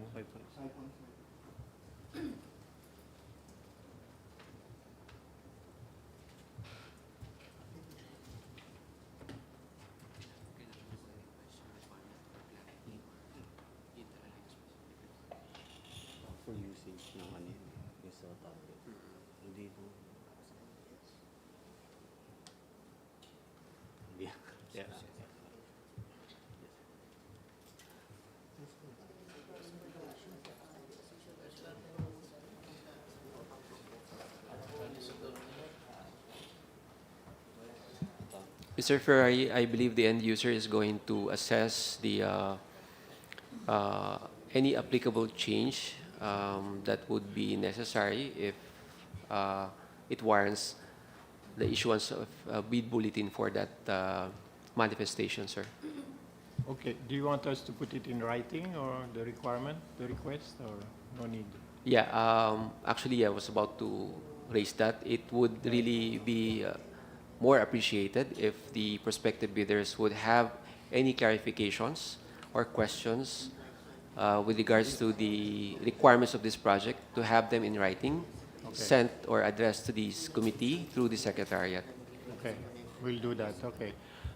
For usage ng ano yun, yung sa tablet. Hindi po. Yeah. Mr. Ferrari, I believe the end user is going to assess the any applicable change that would be necessary if it warrants the issuance of a bid bulletin for that manifestation, sir. Okay, do you want us to put it in writing or the requirement, the request, or no need? Yeah, actually, I was about to raise that. It would really be more appreciated if the prospective bidders would have any clarifications or questions with regards to the requirements of this project, to have them in writing, sent or addressed to this committee through the Secretariat. Okay, we'll do that. Okay.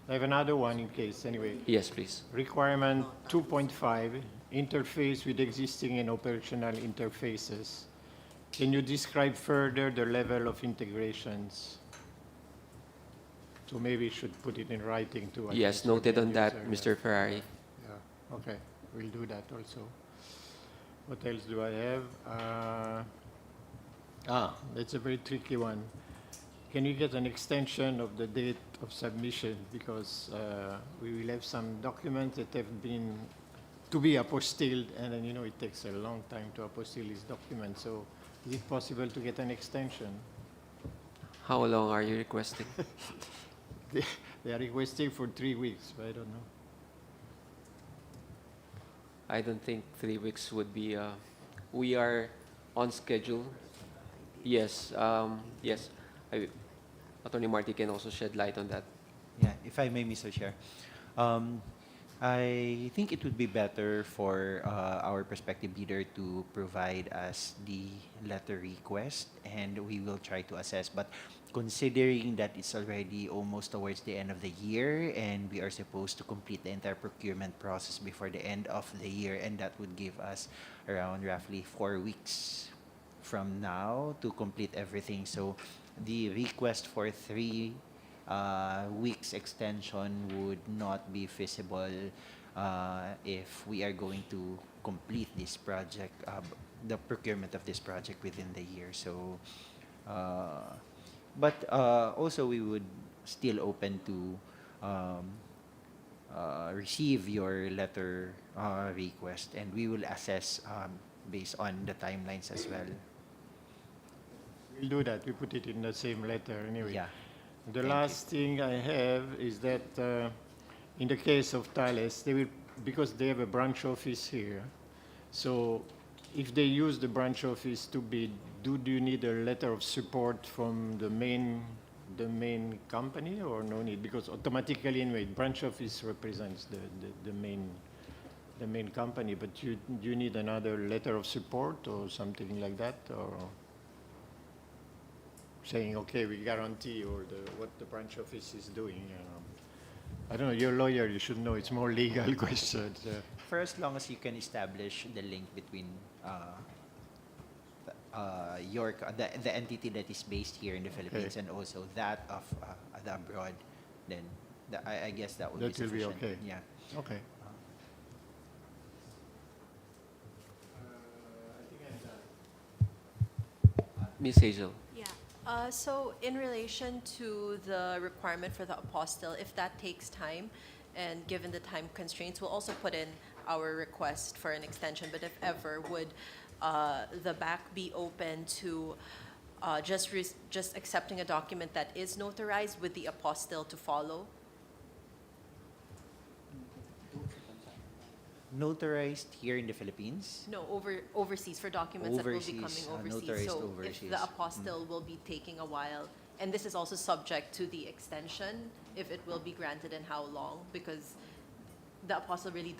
I have another one in case, anyway. Yes, please. Requirement 2.5, interface with existing and operational interfaces. Can you describe further the level of integrations? So maybe we should put it in writing too. Yes, noted on that, Mr. Ferrari. Yeah, okay, we'll do that also. What else do I have? That's a very tricky one. Can you get an extension of the date of submission? Because we will have some documents that have been to be apostilled, and then, you know, it takes a long time to apostille these documents. So is it possible to get an extension? How long are you requesting? They are requesting for 3 weeks, but I don't know. I don't think 3 weeks would be. We are on schedule. Yes, yes. Attorney Marty can also shed light on that. Yeah, if I may, Mr. Chair. I think it would be better for our prospective bidder to provide us the letter request, and we will try to assess. But considering that it's already almost towards the end of the year, and we are supposed to complete the entire procurement process before the end of the year, and that would give us around roughly 4 weeks from now to complete everything. So the request for 3 weeks extension would not be feasible if we are going to complete this project, the procurement of this project within the year. So, but also we would still open to receive your letter request, and we will assess based on the timelines as well. We'll do that. We put it in the same letter anyway. Yeah. The Thank last thing I have is that in the case of Thales, they will, because they have a branch office here, so if they use the branch office to bid, do you need a letter of support from the main company, or no need? Because automatically anyway, branch office represents the main company, but you need another letter of support or something like that, or saying, okay, we guarantee, or what the branch office is doing. I don't know, you're a lawyer, you should know, it's more legal questions. For as long as you can establish the link between the entity that is based here in the Philippines and also that of the abroad, then I guess that would be That will be sufficient. okay. Yeah. Okay. Ms. Hazel. Yeah. So in relation to the requirement for the apostille, if that takes time, and given the time constraints, we'll also put in our request for an extension. But if ever, would the BAC be open to just accepting a document that is notarized with the apostille to follow? Notarized here in the Philippines? No, overseas, for documents that will be Overseas, coming overseas. notarized So overseas. if the apostille will be taking a while, and this is also subject to the extension, if it will be granted and how long, because the apostille really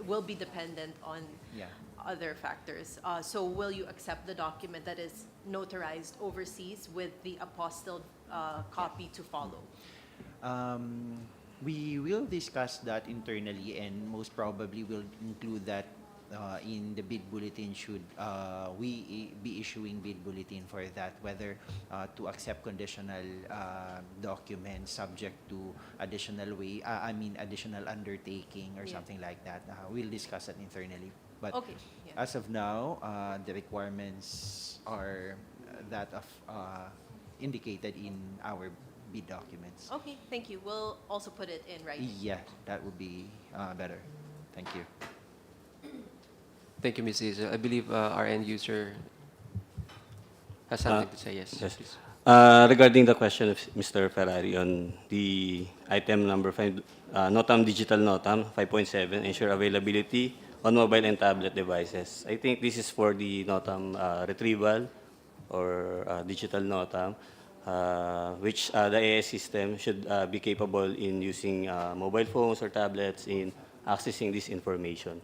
will be dependent on Yeah. other factors. So will you accept the document that is notarized overseas with the apostille copy to follow? We will discuss that internally, and most probably will include that in the bid bulletin should we be issuing bid bulletin for that, whether to accept conditional documents subject to additional additional undertaking or Yeah. something like that. We'll discuss that internally. But Okay, yeah. as of now, the requirements are that of indicated in our bid documents. Okay, thank you. We'll also put it in writing. Yeah, that would be better. Thank you. Thank you, Ms. Hazel. I believe our end user has something to say. Yes, Yes. please. Regarding the question of Mr. Ferrari on the item number 5, NOTAM Digital NOTAM 5.7, ensure availability on mobile and tablet devices. I think this is for the NOTAM retrieval or digital NOTAM, which the AIS system should be capable in using mobile phones or tablets in accessing this information.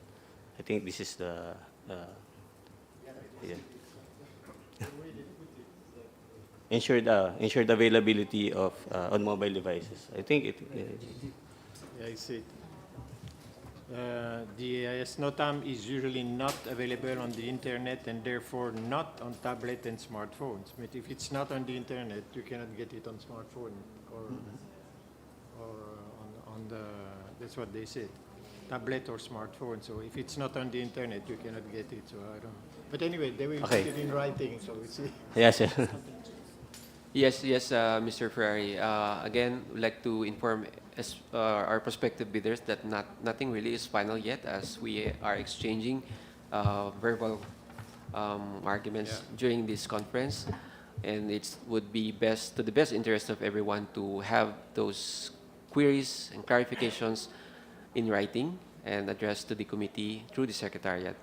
I think this is the yeah. ensured availability of on mobile devices. I think it. Yeah, I see. The SNOTAM is usually not available on the internet and therefore not on tablet and smartphones. But if it's not on the internet, you cannot get it on smartphone or on the, that's what they said, tablet or smartphone. So if it's not on the internet, you cannot get it. So I don't know. But anyway, they will Okay. put it in writing, so we see. Yes. Yes, Mr. Ferrari. Again, we'd like to inform our prospective bidders that nothing really is final yet, as we are exchanging verbal arguments during this conference, and it would be best to the best interest of everyone to have those queries and clarifications in writing and addressed to the committee through the secretariat.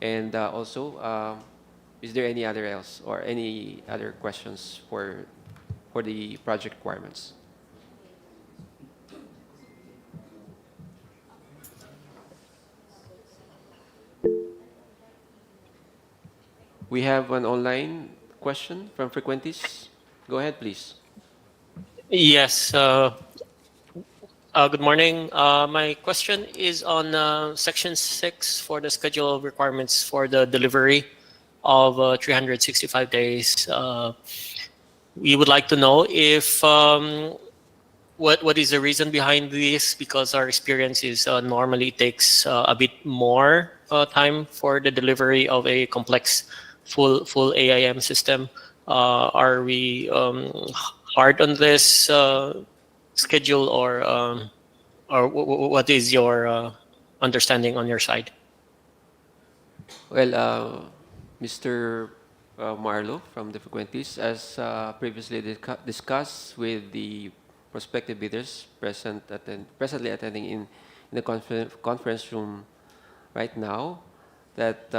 And also, is there any other questions for the project requirements? We have an online question from Frequentis. Go ahead, please. Yes. Good morning. My question is on Section 6 for the schedule of requirements for the delivery of 365 days. we would like to know if what is the reason behind this, because our experience is normally takes a bit more time for the delivery of a complex full AIM system. Are we hard on this schedule, or what is your understanding on your side? Well, Mr. Marlo from the Frequenties, as previously discussed with the prospective bidders presently attending in the conference room right now, that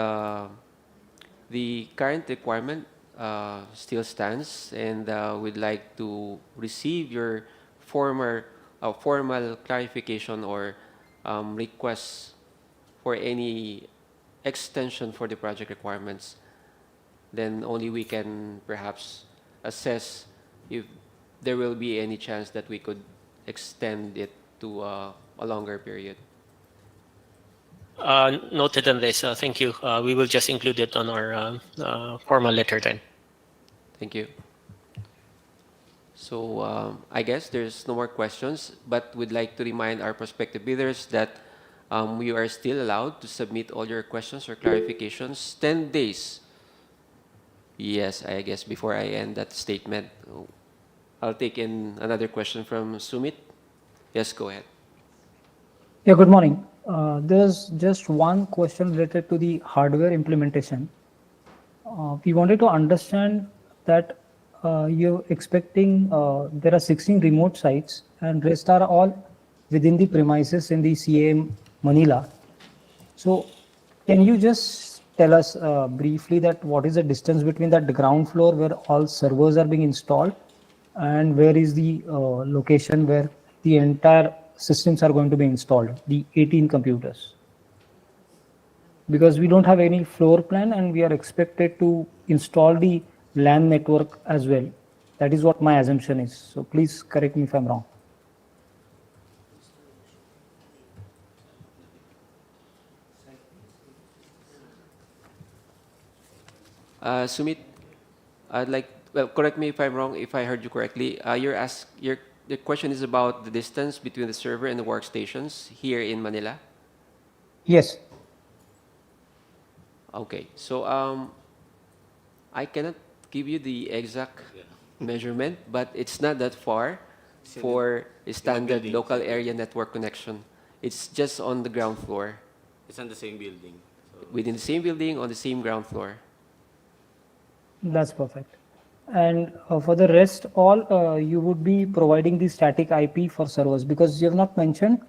the current requirement still stands, and we'd like to receive your formal clarification or requests for any extension for the project requirements. Then only we can perhaps assess if there will be any chance that we could extend it to a longer period. Noted on this. Thank you. We will just include it on our formal letter then. Thank you. So I guess there's no more questions, but we'd like to remind our prospective bidders that we are still allowed to submit all your questions or clarifications 10 days. Yes, I guess before I end that statement, I'll take in another question from Sumit. Yes, go ahead. Yeah, good morning. There's just one question related to the hardware implementation. We wanted to understand that you're expecting there are 16 remote sites and rest are all within the premises in the CAAM Manila. So can you just tell us briefly that what is the distance between that ground floor where all servers are being installed and where is the location where the entire systems are going to be installed, the 18 computers? Because we don't have any floor plan and we are expected to install the LAN network as well. That is what my assumption is. So please correct me if I'm wrong. Sumit, I'd like, well, correct me if I'm wrong, if I heard you correctly. The question is about the distance between the server and the workstations here in Manila? Yes. Okay, so I cannot give you the exact measurement, but it's not that far for a standard local area network connection. It's just on the ground floor. It's on the same building. So Within the same building, on the same ground floor. That's perfect. And for the rest, all you would be providing the static IP for servers, because you have not mentioned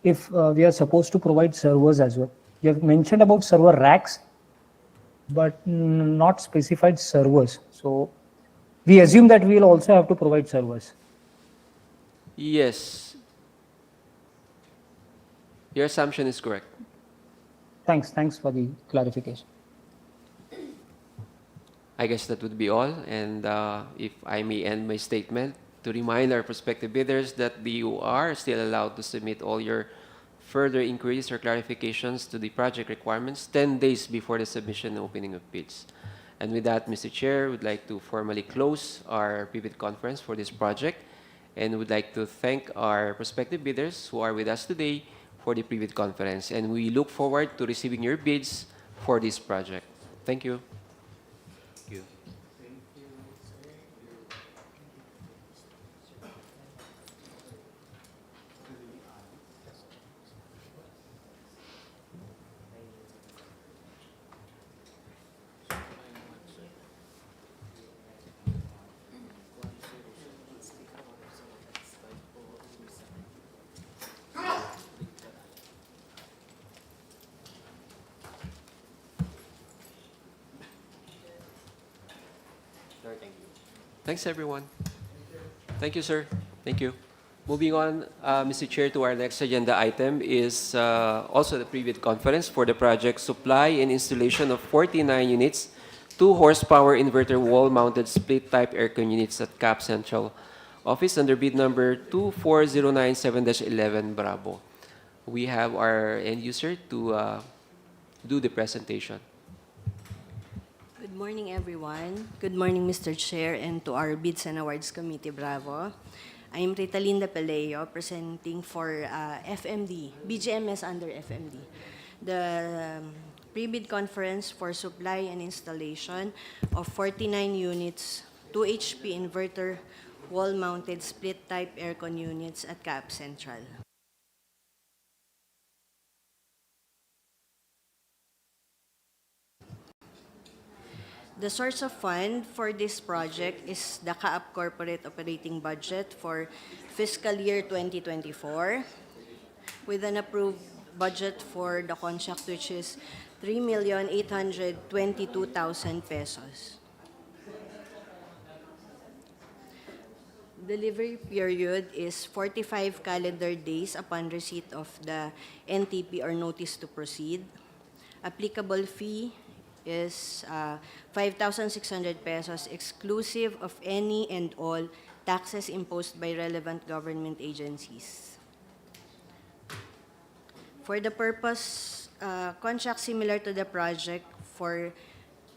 if we are supposed to provide servers as well. You have mentioned about server racks, but not specified servers. So we assume that we will also have to provide servers. Yes. Your assumption is correct. Thanks for the clarification. I guess that would be all. And if I may end my statement, to remind our prospective bidders that you are still allowed to submit all your further inquiries or clarifications to the project requirements 10 days before the submission and opening of bids. And with that, Mr. Chair, we'd like to formally close our pre-bid conference for this project, and would like to thank our prospective bidders who are with us today for the pre-bid conference. And we look forward to receiving your bids for this project. Thank you. thank you. Thanks, everyone. Thank you, sir. Thank you. Moving on, Mr. Chair, to our next agenda item is also the pre-bid conference for the project supply and installation of 49 units, 2 horsepower inverter wall-mounted split-type aircon units at CAAP Central Office under bid number 24097-11 Bravo. We have our end user to do the presentation. Good morning, everyone. Good morning, Mr. Chair, and to our Bids and Awards Committee, bravo. I'm Ritalinda Peleo, presenting for FMD, BGMS under FMD. The pre-bid conference for supply and installation of 49 units, 2 HP inverter, wall-mounted split-type aircon units at CAAP Central. The source of fund for this project is the CAAP Corporate Operating Budget for fiscal year 2024 with an approved budget for the contract which is 3,822,000 pesos. Delivery period is 45 calendar days upon receipt of the NTP or notice to proceed. Applicable fee is 5,600 pesos exclusive of any and all taxes imposed by relevant government agencies. For the purpose, contract similar to the project for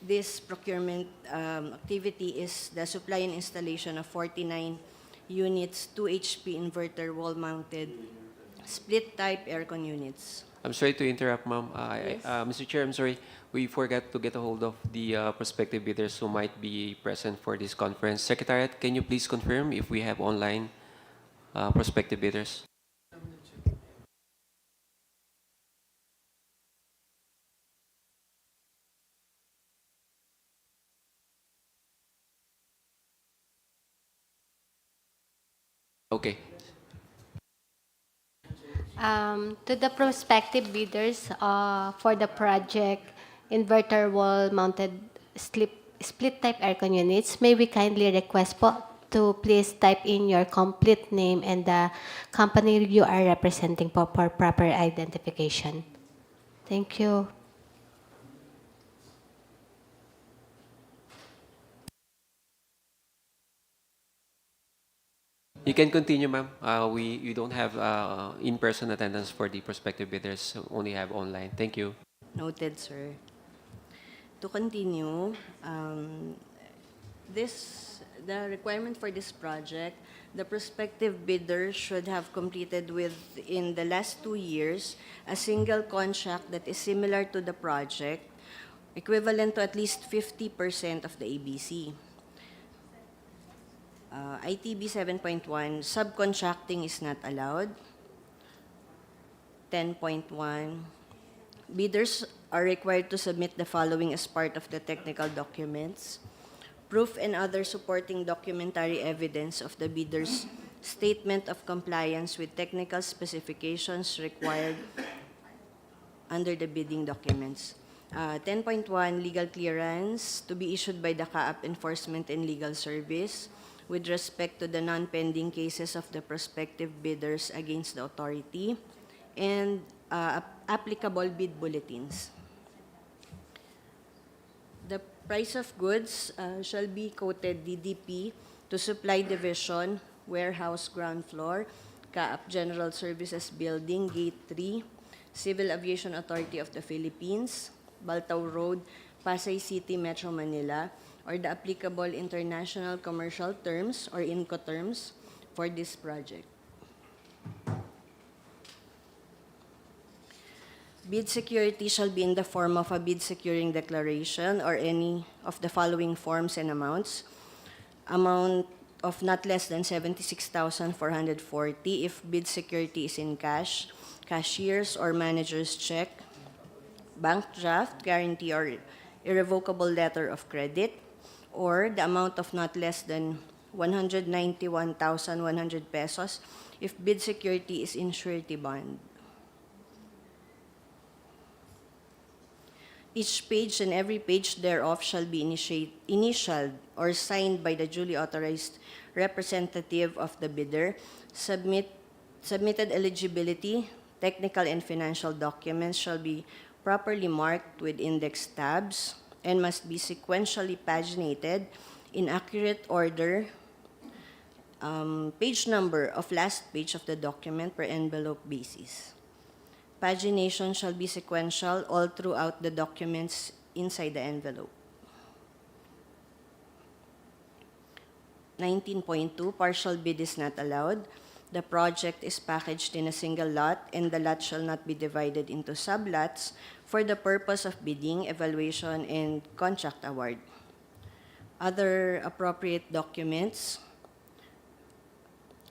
this procurement activity is the supply and installation of 49 units, 2 HP inverter wall-mounted split-type aircon units. I'm sorry to interrupt, ma'am. Yes. Mr. Chair, I'm sorry. We forgot to get a hold of the prospective bidders who might be present for this conference. Secretariat, can you please confirm if we have online prospective bidders? Okay. To the prospective bidders for the project inverter wall-mounted split-type aircon units, may we kindly request po to please type in your complete name and the company you are representing po for proper identification. Thank you. You can continue, ma'am. We don't have in-person attendance for the prospective bidders, so only have online. Thank you. Noted, sir. To continue, the requirement for this project, the prospective bidder should have completed within the last 2 years a single contract that is similar to the project, equivalent to at least 50% of the ABC. ITB 7.1, subcontracting is not allowed. 10.1, bidders are required to submit the following as part of the technical documents: proof and other supporting documentary evidence of the bidder's statement of compliance with technical specifications required under the bidding documents. 10.1, legal clearance to be issued by the CAAP Enforcement and Legal Service with respect to the non-pending cases of the prospective bidders against the authority, and applicable bid bulletins. The price of goods shall be quoted DDP to Supply Division, Warehouse Ground Floor, CAAP General Services Building, Gate 3, Civil Aviation Authority of the Philippines, Baltao Road, Pasay City, Metro Manila, or the applicable international commercial terms or Incoterms for this project. Bid security shall be in the form of a bid securing declaration or any of the following forms and amounts. Amount of not less than 76,440 if bid security is in cash, cashier's or manager's check, bank draft, guarantee or irrevocable letter of credit, or the amount of not less than 191,100 pesos if bid security is in surety bond. Each page and every page thereof shall be initialed or signed by the duly authorized representative of the bidder. Submitted eligibility, technical and financial documents shall be properly marked with index tabs and must be sequentially paginated in accurate order. Page number of last page of the document per envelope basis. Pagination shall be sequential all throughout the documents inside the envelope. 19.2, partial bid is not allowed. The project is packaged in a single lot, and the lot shall not be divided into sublots for the purpose of bidding, evaluation, and contract award. Other appropriate documents: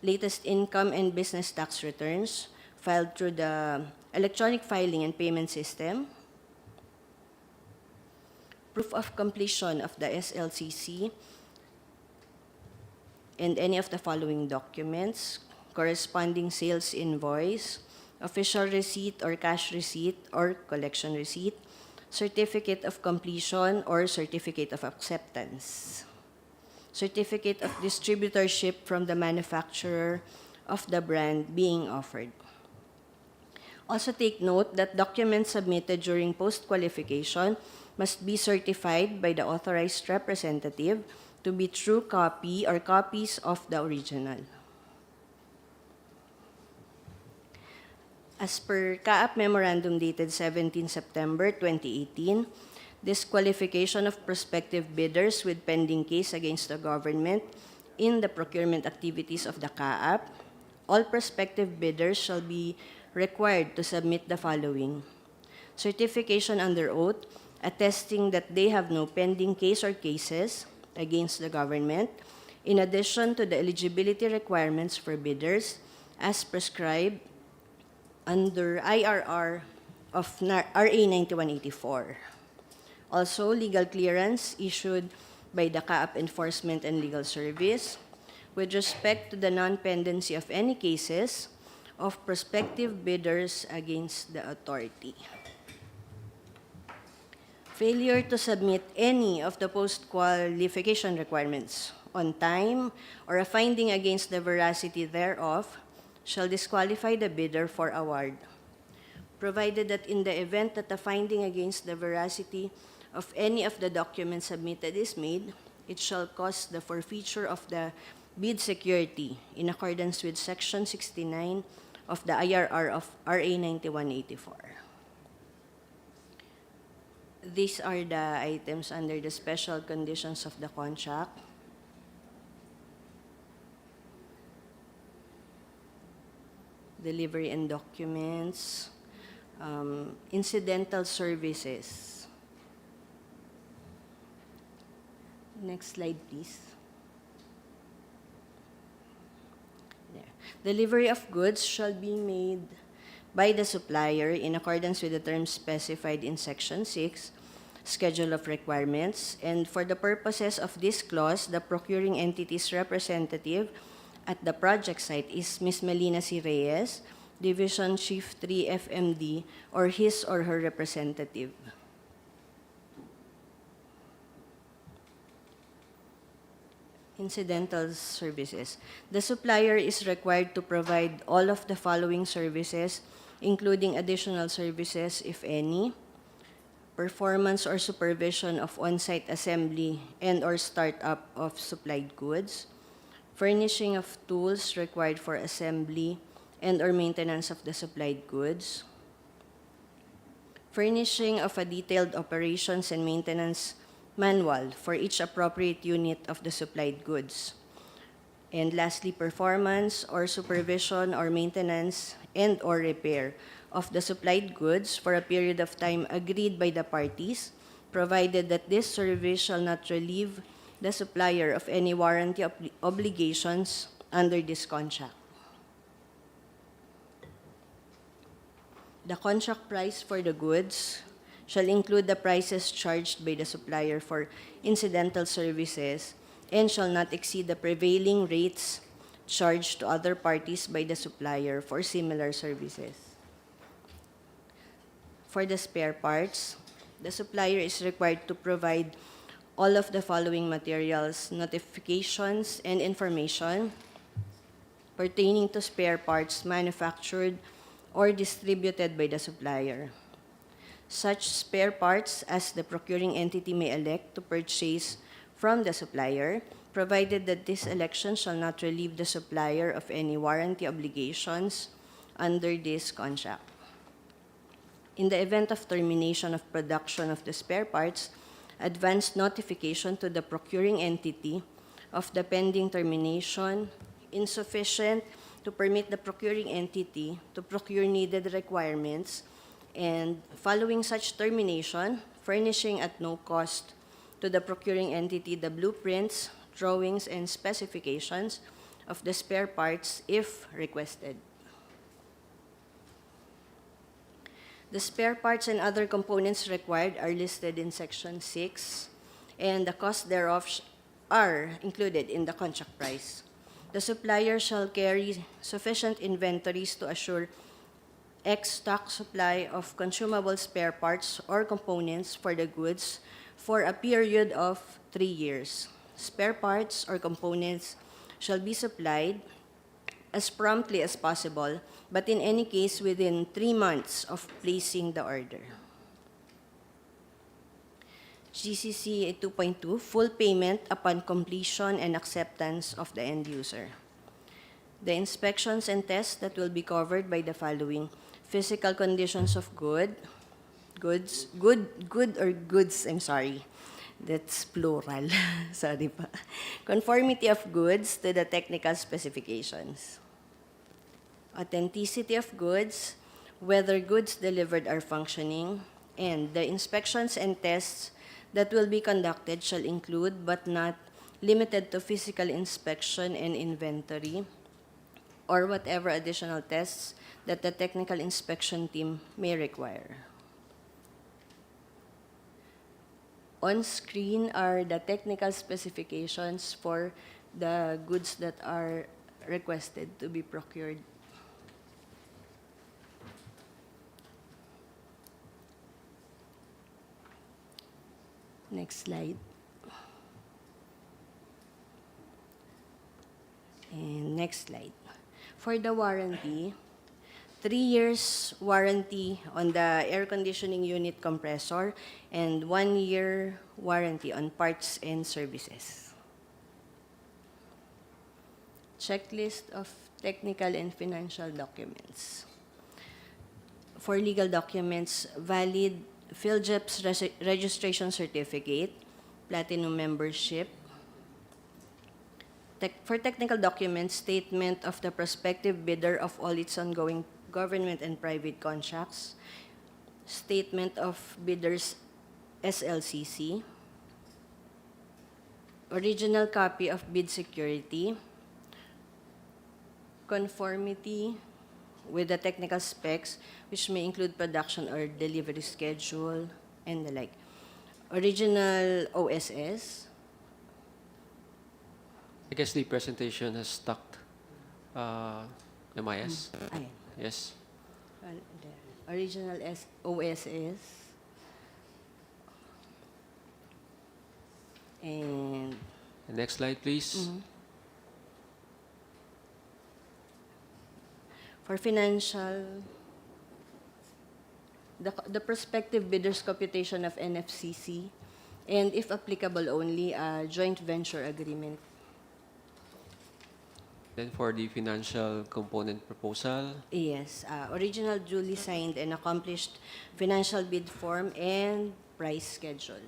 latest income and business tax returns filed through the electronic filing and payment system, proof of completion of the SLCC, and any of the following documents: corresponding sales invoice, official receipt or cash receipt or collection receipt, certificate of completion or certificate of acceptance, certificate of distributorship from the manufacturer of the brand being offered. Also take note that documents submitted during post-qualification must be certified by the authorized representative to be true copy or copies of the original. As per CAAP Memorandum dated 17 September 2018, disqualification of prospective bidders with pending case against the government in the procurement activities of the CAAP, all prospective bidders shall be required to submit the following: certification under oath attesting that they have no pending case or cases against the government, in addition to the eligibility requirements for bidders as prescribed under IRR of RA 9184. Also, legal clearance issued by the CAAP Enforcement and Legal Service with respect to the non-pendency of any cases of prospective bidders against the authority. Failure to submit any of the post-qualification requirements on time or a finding against the veracity thereof shall disqualify the bidder for award, provided that in the event that a finding against the veracity of any of the documents submitted is made, it shall cause the forfeiture of the bid security in accordance with Section 69 of the IRR of RA 9184. These are the items under the special conditions of the contract. Delivery and documents, incidental services. Next slide, please. There. Delivery of goods shall be made by the supplier in accordance with the terms specified in Section 6, Schedule of Requirements, and for the purposes of this clause, the procuring entity's representative at the project site is Ms. Melina C. Reyes, Division Chief 3 FMD, or his or her representative. Incidental services. The supplier is required to provide all of the following services, including additional services, if any: performance or supervision of on-site assembly and or startup of supplied goods, furnishing of tools required for assembly and or maintenance of the supplied goods, furnishing of a detailed operations and maintenance manual for each appropriate unit of the supplied goods, and lastly, performance or supervision or maintenance and or repair of the supplied goods for a period of time agreed by the parties, provided that this service shall not relieve the supplier of any warranty obligations under this contract. The contract price for the goods shall include the prices charged by the supplier for incidental services and shall not exceed the prevailing rates charged to other parties by the supplier for similar services. For the spare parts, the supplier is required to provide all of the following materials, notifications, and information pertaining to spare parts manufactured or distributed by the supplier. Such spare parts as the procuring entity may elect to purchase from the supplier, provided that this election shall not relieve the supplier of any warranty obligations under this contract. In the event of termination of production of the spare parts, advance notification to the procuring entity of the pending termination, insufficient to permit the procuring entity to procure needed requirements, and following such termination, furnishing at no cost to the procuring entity the blueprints, drawings, and specifications of the spare parts if requested. The spare parts and other components required are listed in Section 6, and the cost thereof are included in the contract price. The supplier shall carry sufficient inventories to assure stock supply of consumable spare parts or components for the goods for a period of 3 years. Spare parts or components shall be supplied as promptly as possible, but in any case within 3 months of placing the order. GCC 2.2, full payment upon completion and acceptance of the end user. The inspections and tests that will be covered by the following: physical conditions of goods, that's plural, sorry pa. Conformity of goods to the technical specifications. Authenticity of goods, whether goods delivered are functioning, and the inspections and tests that will be conducted shall include but not limited to physical inspection and inventory, or whatever additional tests that the technical inspection team may require. On screen are the technical specifications for the goods that are requested to be procured. Next slide. And next slide. For the warranty, 3 years warranty on the air conditioning unit compressor and 1 year warranty on parts and services. Checklist of technical and financial documents. For legal documents, valid PhilJEP's registration certificate, platinum membership. For technical documents, statement of the prospective bidder of all its ongoing government and private contracts, statement of bidders SLCC, original copy of bid security, conformity with the technical specs, which may include production or delivery schedule, and the like. Original OSS. I guess the presentation has stuck MIS. Ayan. Yes. Original OSS. And The next slide, please. for financial, the prospective bidder's computation of NFCC, and if applicable only, a joint venture agreement. Then for the financial component proposal, Yes, original duly signed and accomplished financial bid form and price schedule.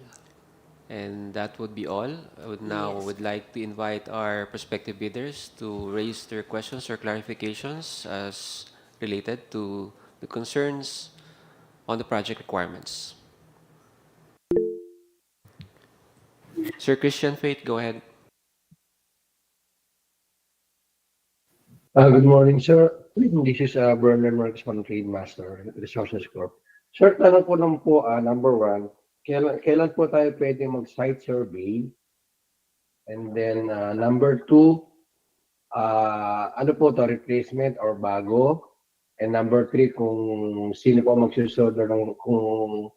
and that would be all. I would now Yes. would like to invite our prospective bidders to raise their questions or clarifications as related to the concerns on the project requirements. Sir Christian Faith, go ahead. Good morning, sir. This is Bernard Marks from Trademaster Resources Corp. Sir, tanong ko lang po, number one, kailan po tayo pwede mag-site survey? And then number two, ano po to, replacement or bago? And number three, kung sino po magsusunod ng kung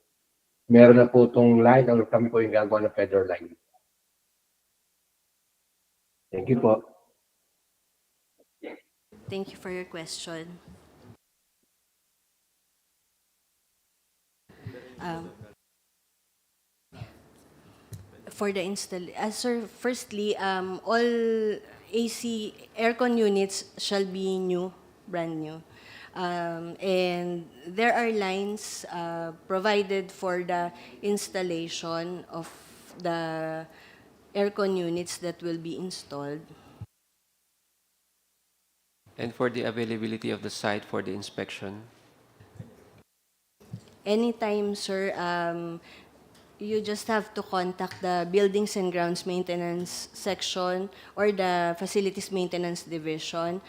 meron na po itong line or kami po yung gagawa ng feather line. Thank you po. Thank you for your question. For the sir, firstly, all AC aircon units shall be new, brand new. And there are lines provided for the installation of the aircon units that will be installed. And for the availability of the site for the inspection? Anytime, sir, you just have to contact the Buildings and Grounds Maintenance Section or the Facilities Maintenance Division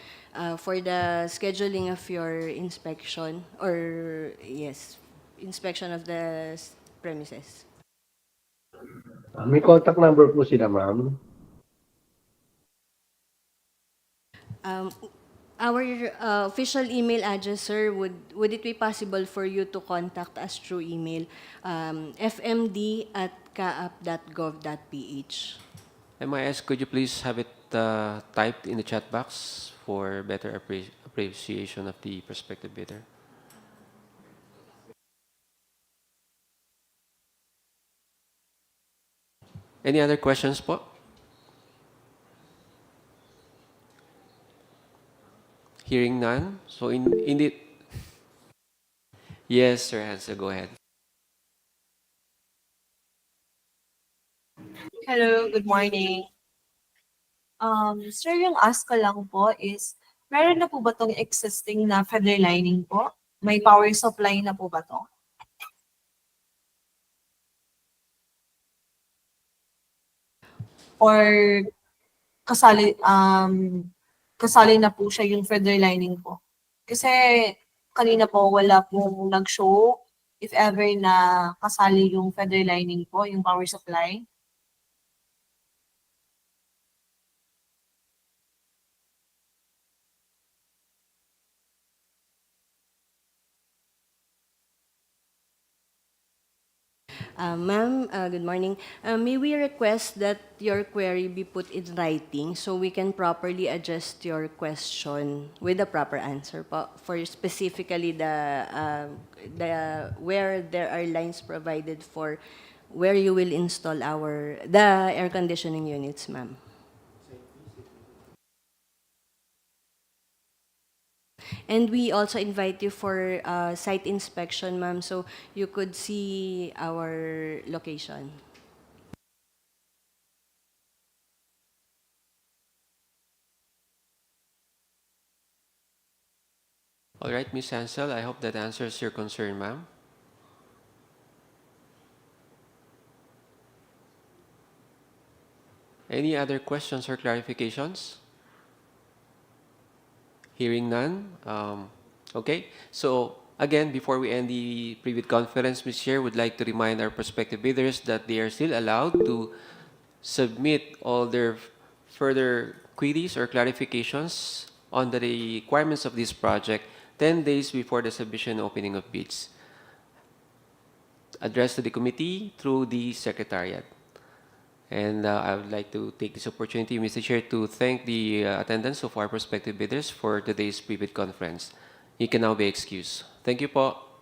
for the scheduling of your inspection or, yes, inspection of the premises. May contact number po sila, ma'am. Um, our official email address, sir, would it be possible for you to contact us through email, fmd@caap.gov.ph? MIS, could you please have it typed in the chat box for better appreciation of the prospective bidder? Any other questions po? Hearing none. So indeed, yes, Sir Hansa, go ahead. Hello, good morning. Sir, yung ask ko lang po is, meron na po ba tong existing na feather lining po? May power supply na po ba to? Or kasali na po siya yung feather lining po? Kasi kanina po wala pong nag-show if ever na kasali yung feather lining po, yung power supply. Ma'am, good morning. May we request that your query be put in writing so we can properly adjust your question with the proper answer po for specifically the where there are lines provided for where you will install the air conditioning units, ma'am. And we also invite you for site inspection, ma'am, so you could see our location. All right, Ms. Hansel, I hope that answers your concern, ma'am. Any other questions or clarifications? Hearing none. Okay, so again, before we end the pre-bid conference, Ms. Chair would like to remind our prospective bidders that they are still allowed to submit all their further queries or clarifications on the requirements of this project 10 days before the submission and opening of bids, addressed to the committee through the Secretariat. And I would like to take this opportunity, Mr. Chair, to thank the attendance of our prospective bidders for today's pre-bid conference. You can now be excused. Thank you po.